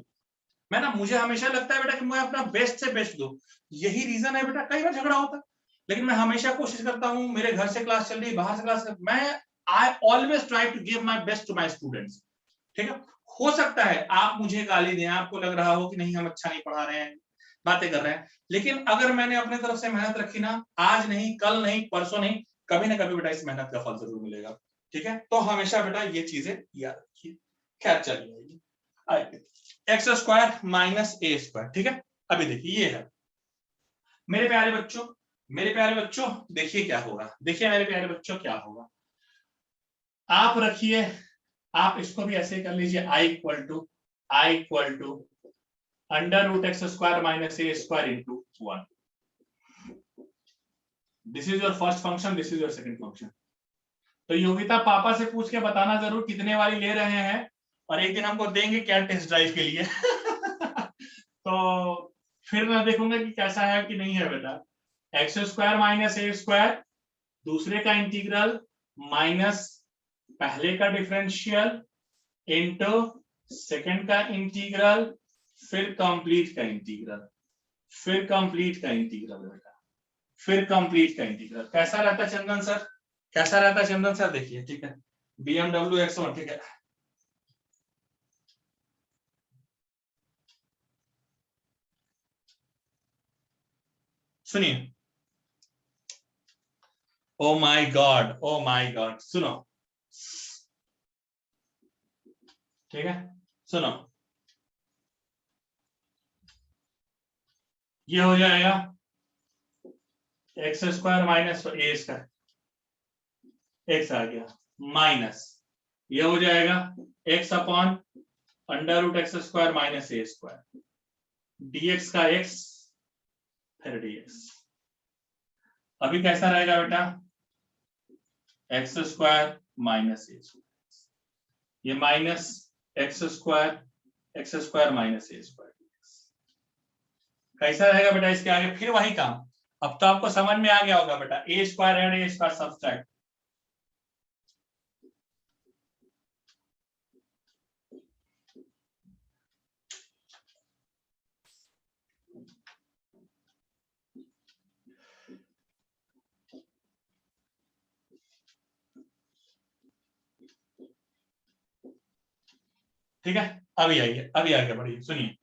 मैं ना, मुझे हमेशा लगता है बेटा कि मैं अपना बेस्ट से बेस्ट दूं। यही रीजन है बेटा, कई बार झगड़ा होता है, लेकिन मैं हमेशा कोशिश करता हूं, मेरे घर से क्लास चल रही, बाहर से क्लास, मैं I always try to give my best to my students, ठीक है। हो सकता है आप मुझे गाली दें, आपको लग रहा हो कि नहीं हम अच्छा नहीं पढ़ा रहे हैं, बातें कर रहे हैं, लेकिन अगर मैंने अपने तरफ से मेहनत रखी ना, आज नहीं, कल नहीं, परसों नहीं, कभी ना कभी बेटा इस मेहनत का फल जरूर मिलेगा, ठीक है। तो हमेशा बेटा ये चीजें याद रखिए। खैर चलिए, x square minus A square, ठीक है। अभी देखिए ये है मेरे प्यारे बच्चों, मेरे प्यारे बच्चों, देखिए क्या होगा, देखिए मेरे प्यारे बच्चों क्या होगा। आप रखिए, आप इसको भी ऐसे कर लीजिए, I equal to under root x square minus A square into 1। This is your first function, this is your second function. तो योगिता पापा से पूछ के बताना जरूर कितने वाली ले रहे हैं, और एक दिन हमको देंगे क्या टेस्ट ड्राइव के लिए तो फिर मैं देखूंगा कि कैसा है कि नहीं है बेटा। X square minus A square, दूसरे का इंटीग्रल माइनस पहले का डिफरेंशियल इंटू सेकंड का इंटीग्रल, फिर कंप्लीट का इंटीग्रल, फिर कंप्लीट का इंटीग्रल बेटा, फिर कंप्लीट का इंटीग्रल। कैसा रहता है चंदन सर, कैसा रहता है चंदन सर? देखिए, ठीक है, BMW X1, ठीक है, सुनिए, oh my god, oh my god, सुनो, ठीक है, सुनो, ये हो जाएगा X square minus A square, X आ गया, माइनस ये हो जाएगा X upon under root x square minus A square, DX का एक्स, फिर डीएक्स। अभी कैसा रहेगा बेटा? X square minus A square, ये minus x square minus A square, कैसा रहेगा बेटा इसके आगे? फिर वही काम। अब तो आपको समझ में आ गया होगा बेटा, A square and A square subtract, ठीक है। अभी आइए, अभी आगे बढ़िए, सुनिए,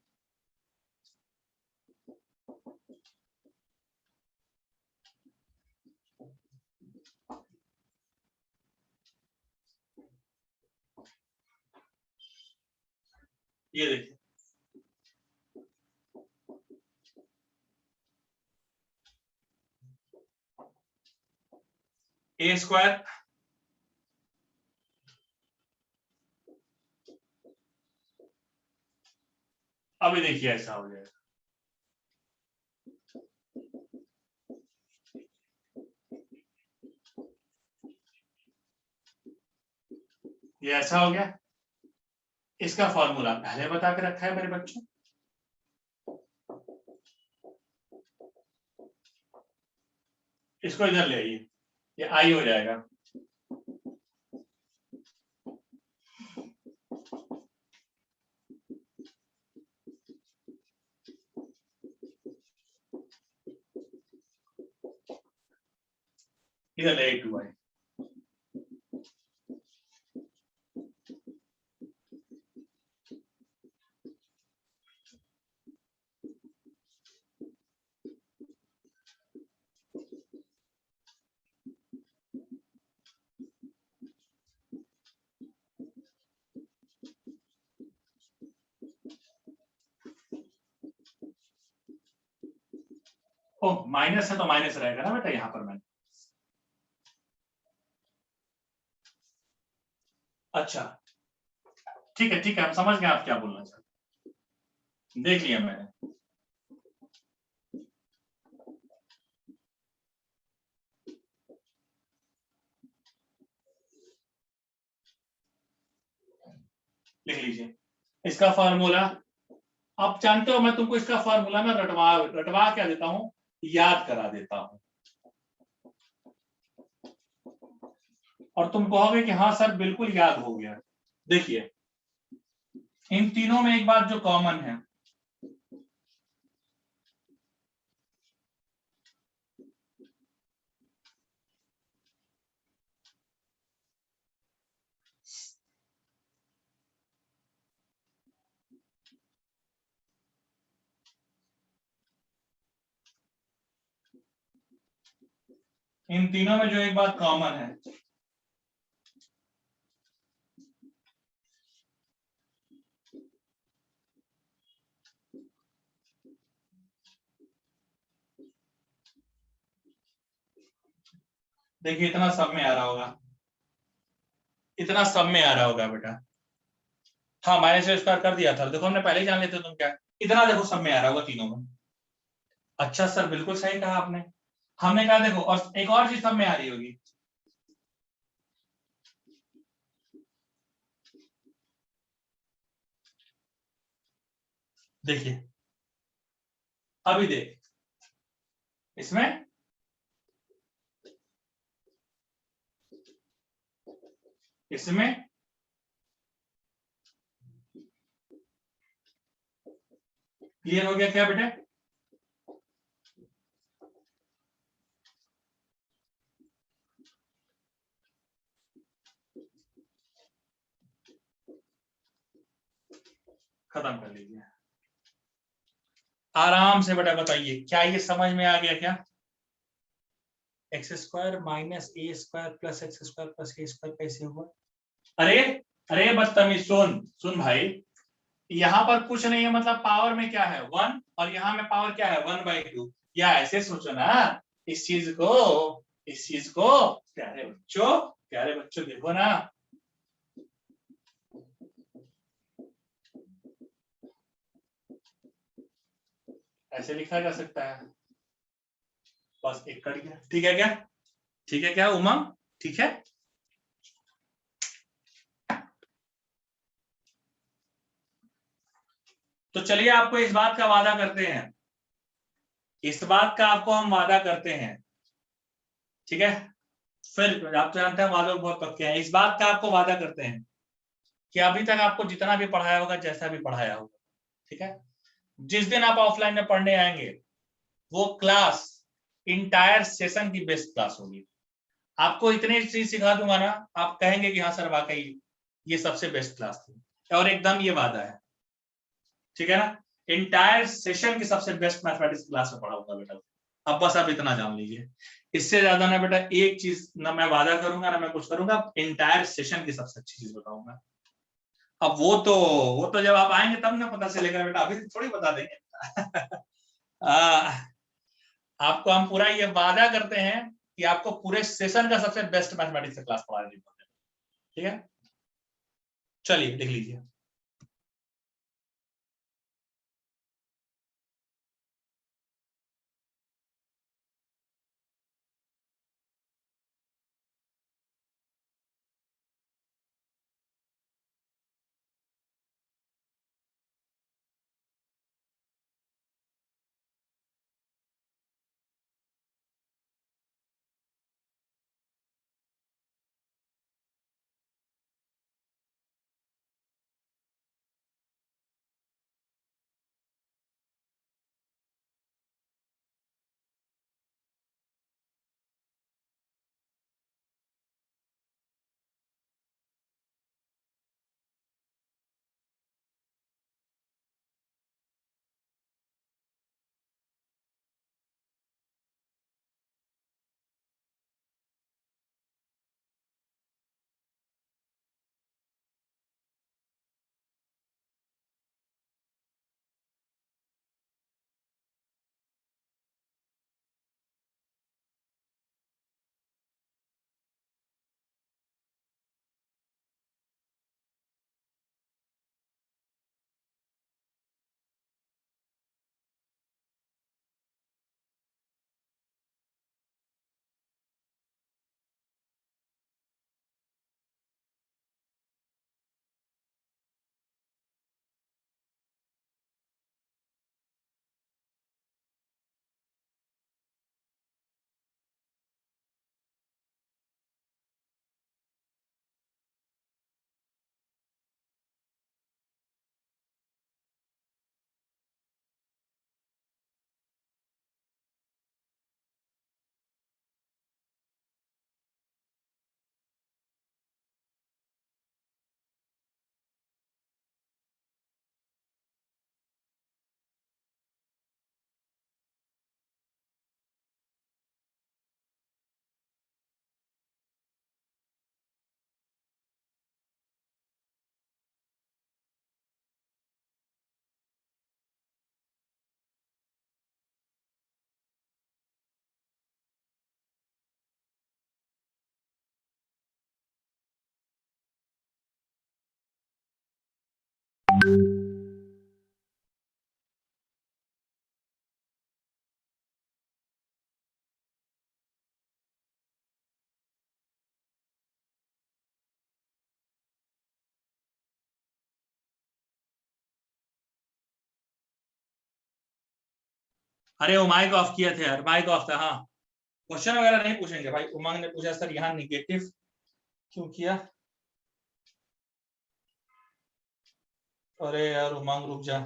ये देखिए, ए स्क्वायर, अभी देखिए ऐसा हो जाएगा, ये ऐसा हो गया। इसका फॉर्मूला पहले बता के रखा है मेरे बच्चों, इसको इधर ले आइए, ये आई हो जाएगा, इधर ले टू आई, ओ माइनस है तो माइनस रहेगा ना बेटा यहाँ पर मैंने। अच्छा ठीक है हम समझ गए आप क्या बोलना चाहते हैं, देख लिया मैंने। लिख लीजिए इसका फॉर्मूला। आप जानते हो मैं तुमको इसका फॉर्मूला ना रटवा रटवा क्या देता हूं, याद करा देता हूं, और तुम कहोगे कि हाँ सर बिल्कुल याद हो गया। देखिए इन तीनों में एक बात जो कॉमन है, इन तीनों में जो एक बात कॉमन है, देखिए इतना सब में आ रहा होगा, इतना सब में आ रहा होगा बेटा। हाँ माइनस स्क्वायर कर दिया था, देखो हमने पहले ही जान लेते तुम क्या, इतना देखो सब में आ रहा होगा तीनों में। अच्छा सर बिल्कुल सही कहा आपने, हमने कहा देखो और एक और चीज सब में आ रही होगी, देखिए अभी देख इसमें इसमें क्लियर हो गया क्या बेटे? खत्म कर लीजिए आराम से बेटा, बताइए क्या ये समझ में आ गया क्या? X square minus A square plus x square plus A square कैसे हुआ? अरे अरे बदतमीज सुन सुन भाई, यहाँ पर कुछ नहीं है, मतलब पावर में क्या है 1 और यहाँ में पावर क्या है 1/2, या ऐसे सोचो ना इस चीज को, इस चीज को। प्यारे बच्चों देखो ना, ऐसे लिखा जा सकता है, बस एक कट गया। ठीक है क्या? ठीक है क्या उमंग? ठीक है। तो चलिए आपको इस बात का वादा करते हैं, इस बात का आपको हम वादा करते हैं, ठीक है? फिर आप तो जानते हैं वादे बहुत पक्के हैं, इस बात का आपको वादा करते हैं कि अभी तक आपको जितना भी पढ़ाया होगा, जैसा भी पढ़ाया होगा, ठीक है, जिस दिन आप ऑफलाइन में पढ़ने आएंगे वो क्लास इंटायर सेशन की बेस्ट क्लास होगी। आपको इतनी चीज सिखा दूंगा ना, आप कहेंगे कि हाँ सर वाकई ये सबसे बेस्ट क्लास थी, और एकदम ये वादा है, ठीक है ना? इंटायर सेशन की सबसे बेस्ट मैथमेटिक्स क्लास में पढ़ाऊंगा बेटा। अब बस आप इतना जान लीजिए, इससे ज्यादा ना बेटा एक चीज ना मैं वादा करूंगा ना मैं कुछ करूंगा, इंटायर सेशन की सबसे अच्छी चीज बताऊंगा। अब वो तो जब आप आएंगे तब ना पता चलेगा बेटा, अभी थोड़ी बता देंगे। आपको हम पूरा ये वादा करते हैं कि आपको पूरे सेशन का सबसे बेस्ट मैथमेटिक्स क्लास पढ़ा देंगे, ठीक है? चलिए लिख लीजिए। अरे वो माइक ऑफ किए थे यार, माइक ऑफ था। हाँ, क्वेश्चन वगैरह नहीं पूछेंगे भाई। उमंग ने पूछा सर यहाँ निगेटिव क्यों किया। अरे यार उमंग रुक जा।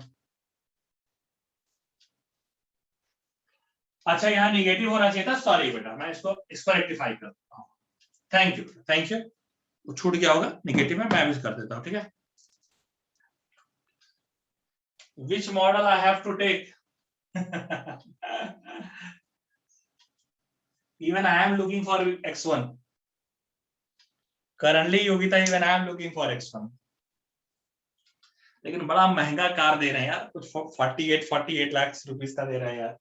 अच्छा यहाँ निगेटिव होना चाहिए था, सॉरी बेटा, मैं इसको रेक्टिफाई करता हूँ। थैंक यू थैंक यू, वो छूट गया होगा निगेटिव में, मैं भी कर देता हूँ, ठीक है। Which model I have to take. even I am looking for X1 currently, Yogita, even I am looking for X1, लेकिन बड़ा महंगा कार दे रहे हैं यार, कुछ 48 लाख रुपीस का दे रहे हैं यार।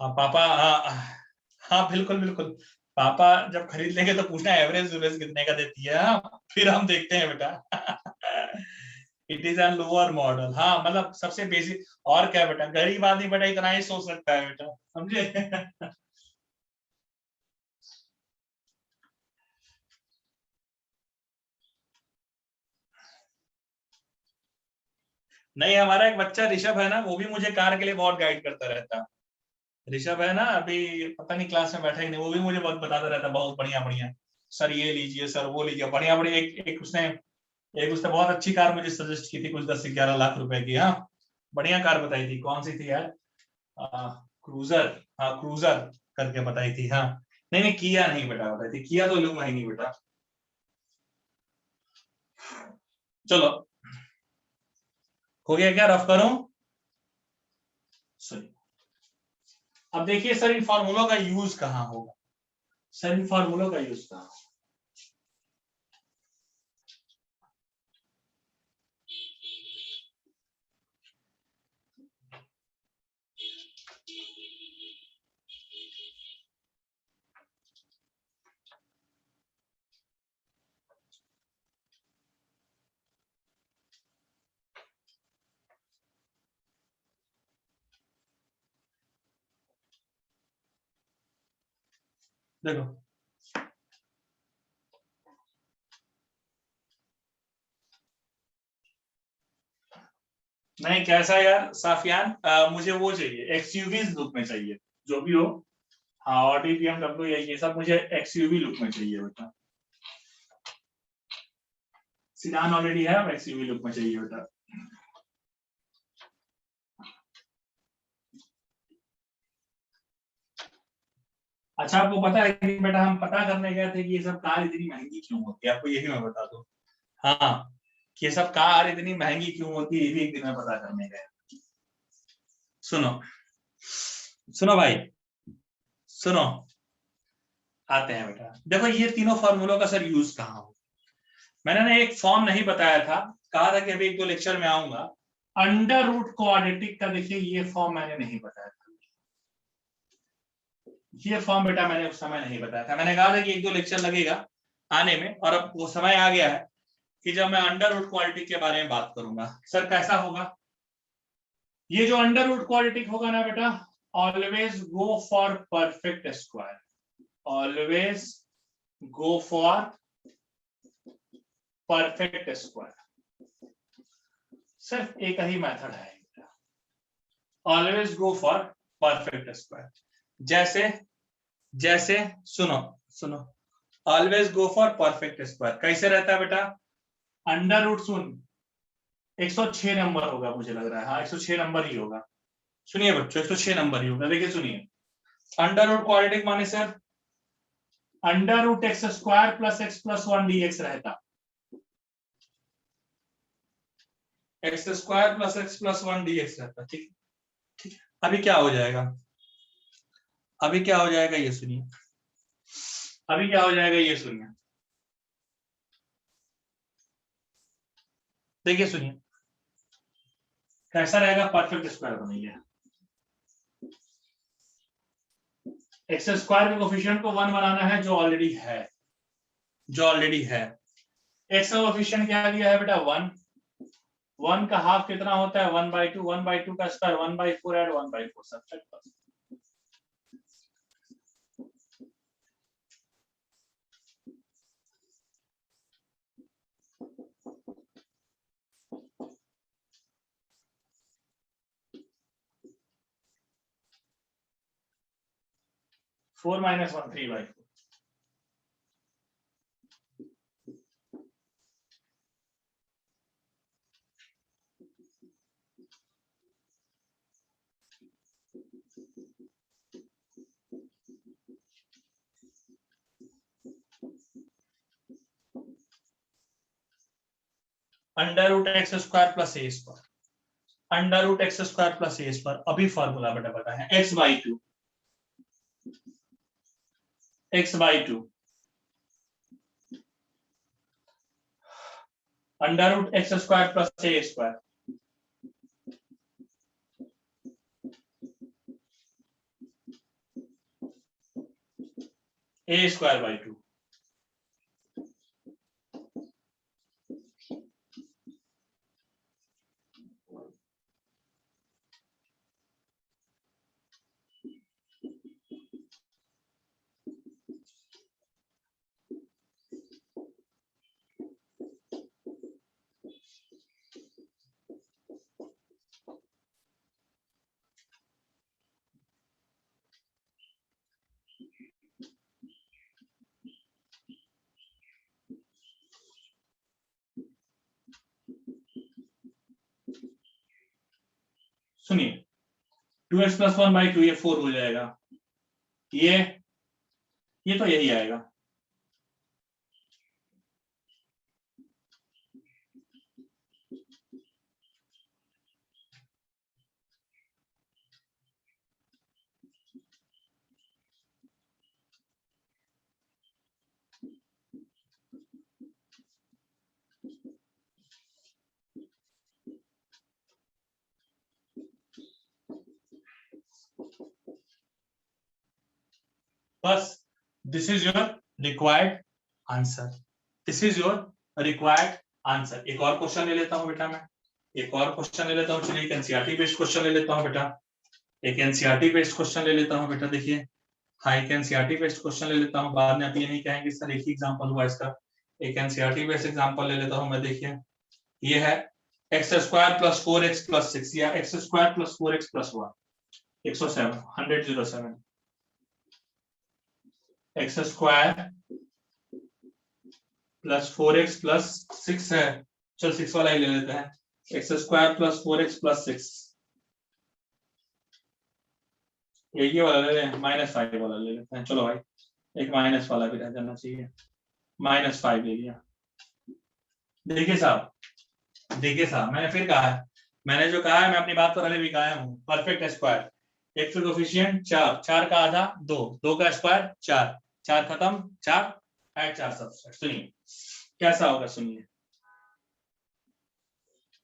हाँ पापा, हाँ बिल्कुल बिल्कुल, पापा जब खरीद लेंगे तो पूछना एवरेज कितने का देती है। हाँ, फिर हम देखते हैं बेटा। It is an lower model, हाँ मतलब सबसे बेसिक। और क्या बेटा, गरीब आदमी बेटा इतना ही सोच सकता है बेटा, समझे। नहीं, हमारा एक बच्चा ऋषभ है ना, वो भी मुझे कार के लिए बहुत गाइड करता रहता है। ऋषभ है ना, अभी पता नहीं क्लास में बैठा ही नहीं, वो भी मुझे बहुत बताता रहता है, बहुत बढ़िया बढ़िया सर ये लीजिए, सर वो लीजिए, बढ़िया बढ़िया। एक उसने बहुत अच्छी कार मुझे सजेस्ट की थी, कुछ 10 से 11 लाख रुपए की। हाँ, बढ़िया कार बताई थी, कौन सी थी यार, क्रूजर। हाँ क्रूजर करके बताई थी। हाँ, नहीं नहीं किया नहीं बेटा बताई थी, किया तो लूंगा ही नहीं बेटा। चलो, हो गया क्या, रफ करूं। सही। अब देखिए सर, इन फॉर्मूलों का यूज कहां होगा, सर इन फॉर्मूलों का यूज कहां। देखो, नहीं कैसा यार साफियान, मुझे वो चाहिए, एक्सयूवी लुक में चाहिए, जो भी हो। हाँ, ऑडी बीएमडब्ल्यू ये सब मुझे एक्सयूवी लुक में चाहिए बेटा। सिडान ऑलरेडी है, अब एक्सयूवी लुक में चाहिए बेटा। अच्छा, आपको पता है कि बेटा हम पता करने गए थे कि ये सब कार इतनी महंगी क्यों होती है, आपको यही मैं बता दूं। हाँ, कि ये सब कार इतनी महंगी क्यों होती है, ये भी एक दिन में पता करने गए। सुनो, सुनो भाई, सुनो, आते हैं बेटा। देखो ये तीनों फॉर्मूलों का सर यूज कहाँ हो, मैंने ना एक फॉर्म नहीं बताया था, कहा था कि अभी 1-2 लेक्चर में आऊंगा। अंडर रूट क्वाड्रेटिक का देखिए ये फॉर्म मैंने नहीं बताया था, ये फॉर्म बेटा मैंने उस समय नहीं बताया था। मैंने कहा था कि 1-2 लेक्चर लगेगा आने में, और अब वो समय आ गया है कि जब मैं अंडर रूट क्वाड्रेटिक के बारे में बात करूंगा। सर कैसा होगा ये जो अंडर रूट क्वाड्रेटिक होगा ना बेटा, always go for perfect square, always go for perfect square. सिर्फ एक ही मेथड है, always go for perfect square. जैसे जैसे सुनो, सुनो, always go for perfect square कैसे रहता है बेटा, अंडर रूट सुन 106 नंबर होगा मुझे लग रहा है, हाँ 106 नंबर ही होगा। सुनिए बच्चों, 106 नंबर ही होगा। देखिए सुनिए, अंडर रूट क्वाड्रेटिक माने sir under root x square plus X plus 1 DX रहता, X square plus X plus 1 DX रहता। ठीक, ठीक। अभी क्या हो जाएगा, अभी क्या हो जाएगा ये सुनिए, अभी क्या हो जाएगा ये सुनिए, देखिए सुनिए कैसा रहेगा, परफेक्ट स्क्वायर बनेगा। एक्स स्क्वायर के कोफिशिएंट को 1 बनाना है, जो ऑलरेडी है, जो ऑलरेडी है। एक्स का कोएफिशिएंट क्या दिया है बेटा 1, 1 का हाफ कितना होता है 1/2, 1/2 का स्क्वायर 1/4 ऐड 1/4 सब्ट्रैक्ट कर। Four minus 1 3/4। Under root x square plus ए square, under root x square plus ए स्क्वायर, अभी फॉर्मूला बेटा पता है x/2, x/2 under root x square plus A square, A square by 2। सुनिए 2x प्लस 1/2 ये 4 हो जाएगा, ये तो यही आएगा। बस this is your required answer, this is your required answer. एक और क्वेश्चन ले लेता हूं बेटा मैं, एक और क्वेश्चन ले लेता हूं। चलिए एक एनसीईआरटी बेस्ड क्वेश्चन ले लेता हूं बेटा, एक एनसीईआरटी बेस्ड क्वेश्चन ले लेता हूं बेटा। देखिए हाँ एक एनसीईआरटी बेस्ड क्वेश्चन ले लेता हूं, बाद में आप ये नहीं कहेंगे सर एक ही एग्जांपल हुआ इसका। एक एनसीईआरटी बेस्ड एग्जांपल ले लेता हूं मैं। देखिए ये है x square plus 4x plus 6 या x square plus 4x plus 1 107 x square plus 4x plus 6 है, चल 6 वाला ही ले लेते हैं। X square plus 4x plus 6, ये वाला ले लें, -5 वाला ले लेते हैं। चलो भाई एक माइनस वाला भी रह जाना चाहिए, -5 ले लिया। देखिए साहब मैंने फिर कहा है, मैंने जो कहा है मैं अपनी बात पर अभी भी कायम हूँ। परफेक्ट स्क्वायर, एक्स कोएफिशिएंट 4, 4 का आधा 2, 2 का स्क्वायर 4, 4 खत्म 4 ऐड 4 सबसेट। सुनिए कैसा होगा, सुनिए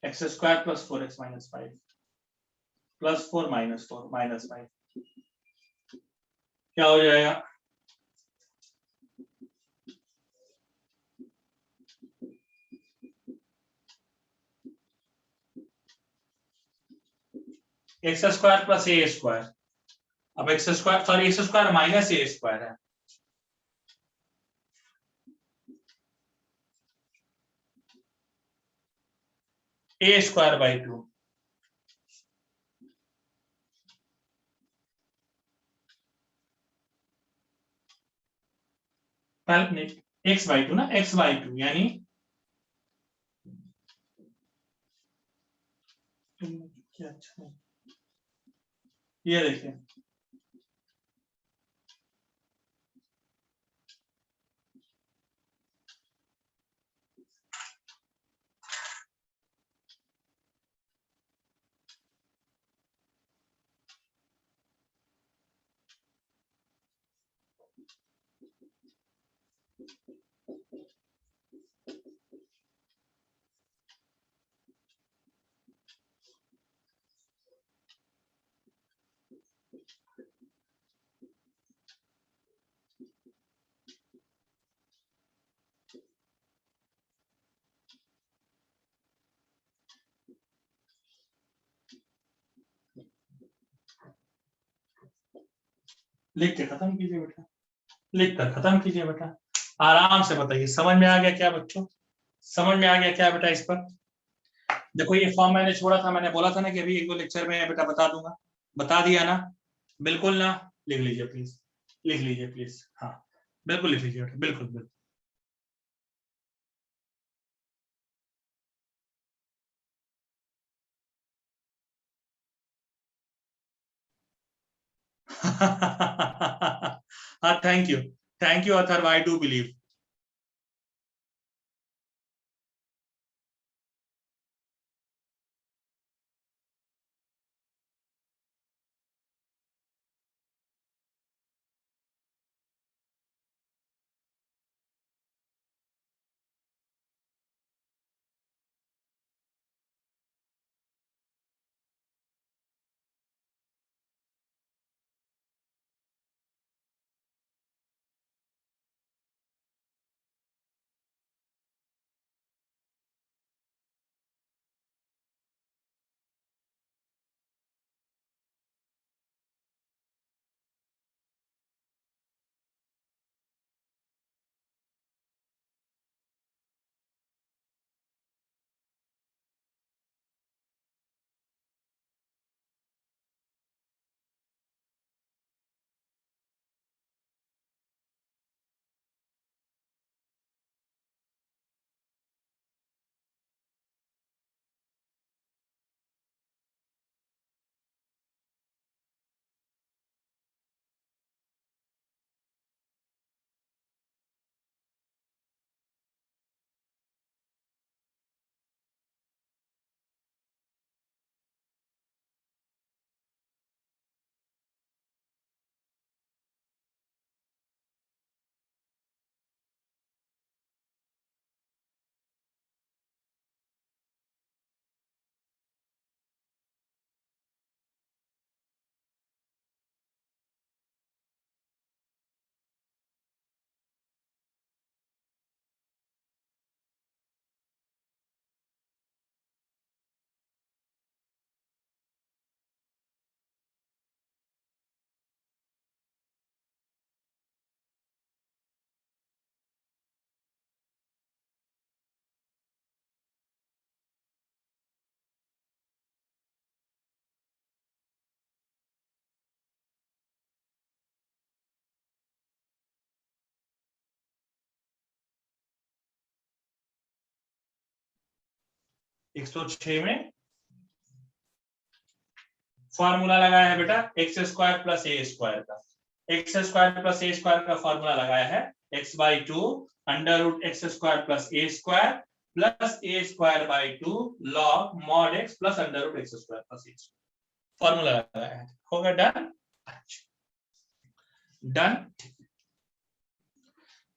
X square plus 4x minus 5 plus 4 -4 -5 क्या हो जाएगा? एक्स स्क्वायर प्लस ए स्क्वायर, अब X square sorry X square minus A square है, ए स्क्वायर बाई 2 x/2 ना, x/2 यानी क्या, अच्छा ये देखिए लिख के खत्म कीजिए बेटा, लिख कर खत्म कीजिए बेटा, आराम से बताइए। समझ में आ गया क्या बच्चों? समझ में आ गया क्या बेटा? इस पर देखो, ये फॉर्म मैंने छोड़ा था, मैंने बोला था ना कि अभी एक दो लेक्चर में बेटा बता दूंगा, बता दिया ना? बिल्कुल ना? लिख लीजिए प्लीज, लिख लीजिए प्लीज, हाँ बिल्कुल लिख लीजिए बेटा, बिल्कुल बिल्कुल। हाँ thank you Atharva, I do believe. एक सौ छह में फॉर्मूला लगाया है बेटा एक्स स्क्वायर प्लस ए स्क्वायर का। एक्स स्क्वायर प्लस ए स्क्वायर का फॉर्मूला लगाया है x by two under root x square plus A square plus A square by two log mod x plus under root x square plus A square. Formula लगाया है, होगा done? Done.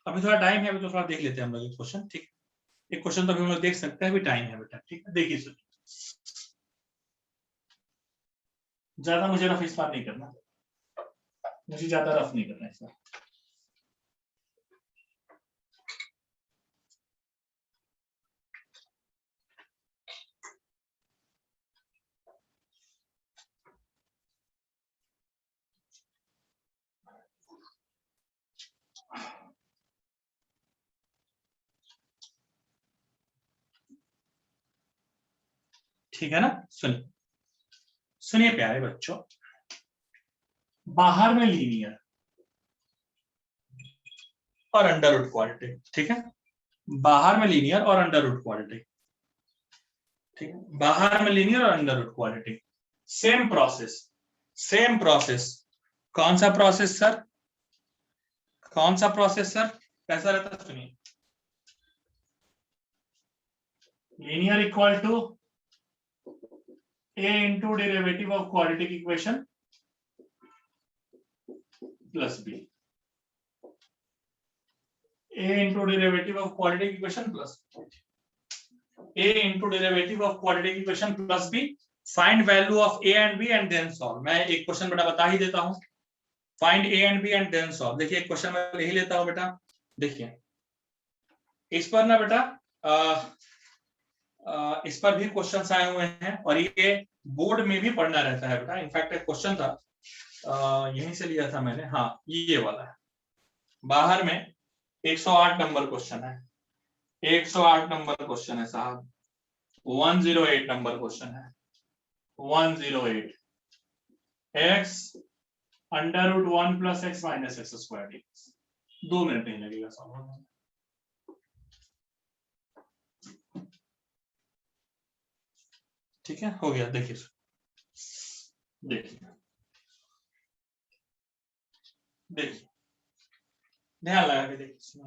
अभी थोड़ा time है, अभी तो थोड़ा देख लेते हैं हम लोग एक क्वेश्चन, ठीक? एक क्वेश्चन तो अभी हम लोग देख सकते हैं, अभी टाइम है बेटा, ठीक है? देखिए सुनिए, ज्यादा मुझे रफ इस बार नहीं करना, मुझे ज्यादा रफ नहीं करना इस बार। ठीक है ना? सुनिए, सुनिए प्यारे बच्चों, बाहर में लीनियर और अंडर रूट क्वाड्रेटिक, ठीक है? बाहर में लीनियर और अंडर रूट क्वाड्रेटिक, ठीक है? बाहर में लीनियर और under root quadratic, same process, same process. कौन सा प्रोसेस सर? कौन सा प्रोसेस सर? कैसा रहता है सुनिए, linear equal to a into derivative of quadratic equation plus b, a into derivative of quadratic equation plus a into derivative of quadratic equation plus b, find value of a and b and then solve। मैं एक question बेटा बता ही देता हूं, find a and b and then solve। देखिए एक question मैं ले ही लेता हूं बेटा, देखिए इस पर ना बेटा इस पर भी क्वेश्चंस आए हुए हैं और ये बोर्ड में भी पढ़ना रहता है बेटा। इनफैक्ट एक क्वेश्चन था यहीं से लिया था मैंने, हाँ ये वाला है। बाहर में 108 नंबर क्वेश्चन है, 108 नंबर क्वेश्चन है साहब, 108 नंबर क्वेश्चन है, 108 x √1 + x - x²। 2 मिनट नहीं लगेगा सॉल्व होने में। ठीक है, हो गया। देखिए देखिए देखिए, ध्यान लगा के देखिए।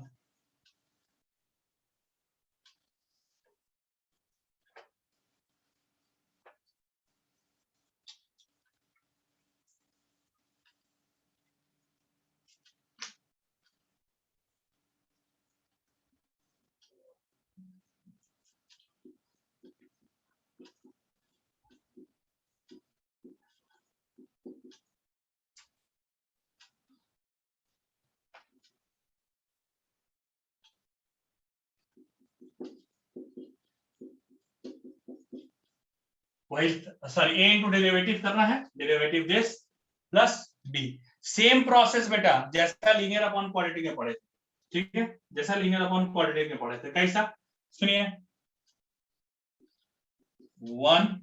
वही, सॉरी, a इंटू डेरिवेटिव करना है, derivative this plus d। Same process बेटा जैसा लीनियर अपॉन क्वाड्रेटिक में पढ़े थे, ठीक है, जैसा लीनियर अपॉन क्वाड्रेटिक में पढ़े थे। कैसा, सुनिए, 1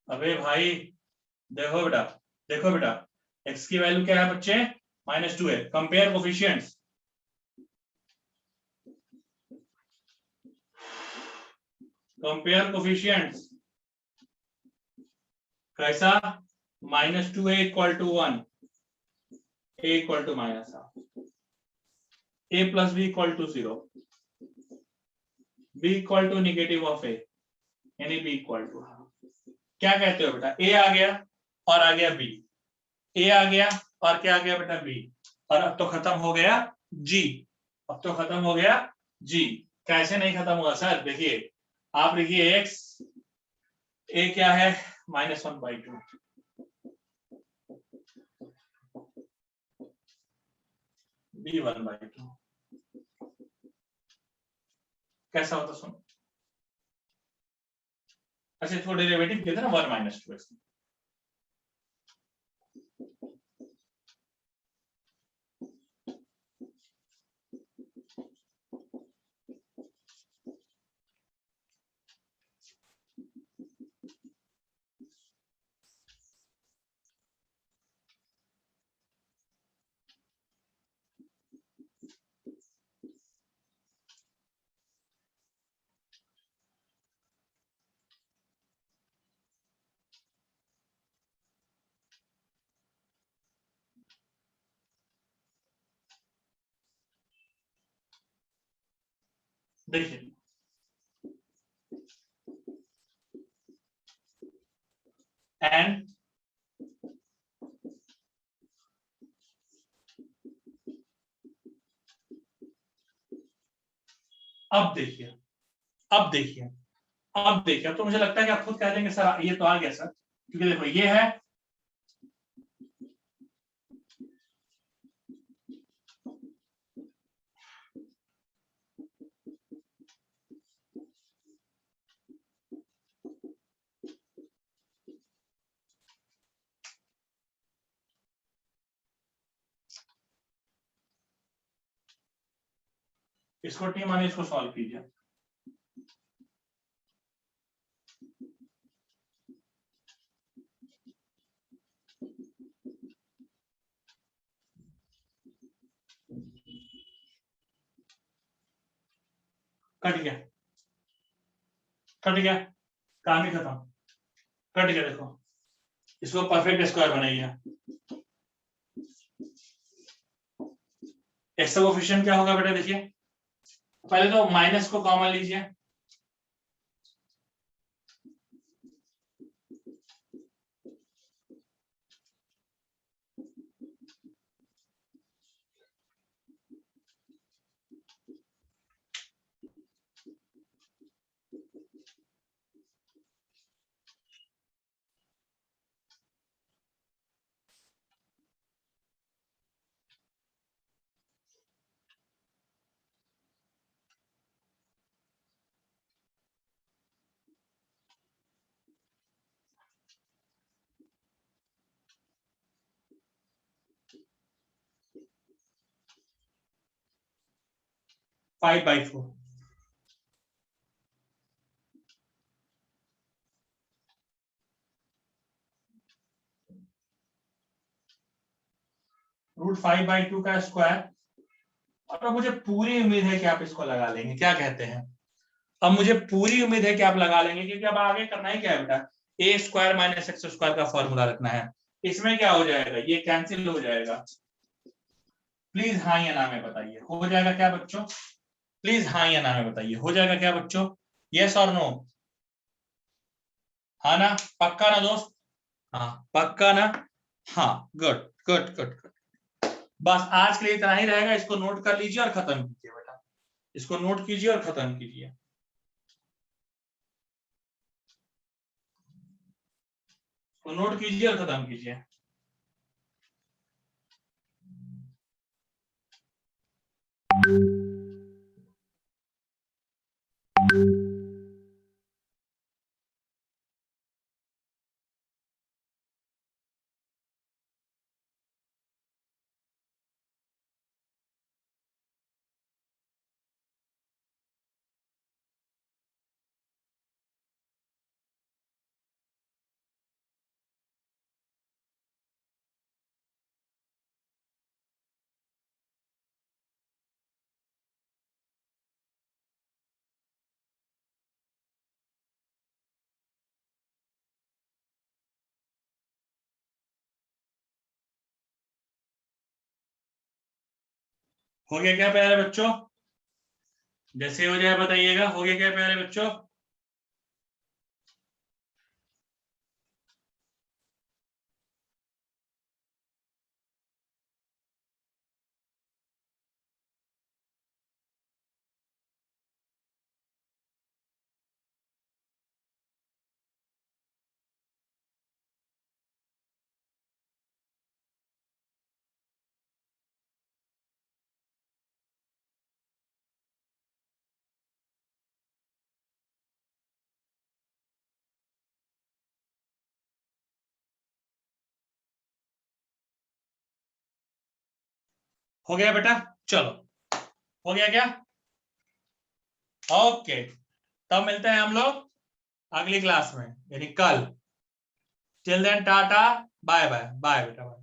अबे भाई देखो बेटा, देखो बेटा, x की वैल्यू क्या है बच्चे, -2 है। कंपेयर कोफिशिएंट्स, कंपेयर कोफिशिएंट्स कैसा, -2a = 1, a = -half, a + b = 0, b = negative of a, यानी b = half। क्या कहते हो बेटा, a आ गया और आ गया b, a आ गया और क्या आ गया बेटा b, और अब तो खत्म हो गया g, अब तो खत्म हो गया g। कैसे नहीं खत्म हुआ सर, देखिए आप लिखिए x, a क्या है, -1/2, b 1/2। कैसा होता सुनो, अच्छा इसको डेरिवेटिव किया था ना 1 - 2x। देखिए एंड अब देखिए, अब देखिए, अब देखिए, अब तो मुझे लगता है कि आप खुद कह देंगे सर ये तो आ गया सर, क्योंकि देखो ये है, इसको टी माने इसको सॉल्व कीजिए। कट गया, कट गया, काम ही खत्म, कट गया। देखो इसको परफेक्ट स्क्वायर बनाइए। एक्स का कोफिशिएंट क्या होगा बेटा, देखिए पहले तो माइनस को कॉमन लीजिए, 5/4 √5/2 का स्क्वायर। और मुझे पूरी उम्मीद है कि आप इसको लगा लेंगे, क्या कहते हैं? अब मुझे पूरी उम्मीद है कि आप लगा लेंगे, क्योंकि अब आगे करना ही क्या है बेटा, A square minus x square का फॉर्मूला रखना है। इसमें क्या हो जाएगा, ये कैंसिल हो जाएगा। प्लीज हाँ या ना में बताइए, हो जाएगा क्या बच्चों? प्लीज हाँ या ना में बताइए, हो जाएगा क्या बच्चों? यस और नो? हाँ ना, पक्का ना दोस्त? हाँ पक्का ना? हाँ गुड गुड गुड गुड। बस आज के लिए इतना ही रहेगा, इसको नोट कर लीजिए और खत्म कीजिए बेटा, इसको नोट कीजिए और खत्म कीजिए। तो नोट कीजिए और खत्म कीजिए। हो गया क्या प्यारे बच्चों? जैसे हो जाए बताइएगा, हो गया क्या प्यारे बच्चों? हो गया बेटा, चलो हो गया क्या? ओके, तब मिलते हैं हम लोग अगली क्लास में, यानी कल। Till then tata, bye bye bye बेटा।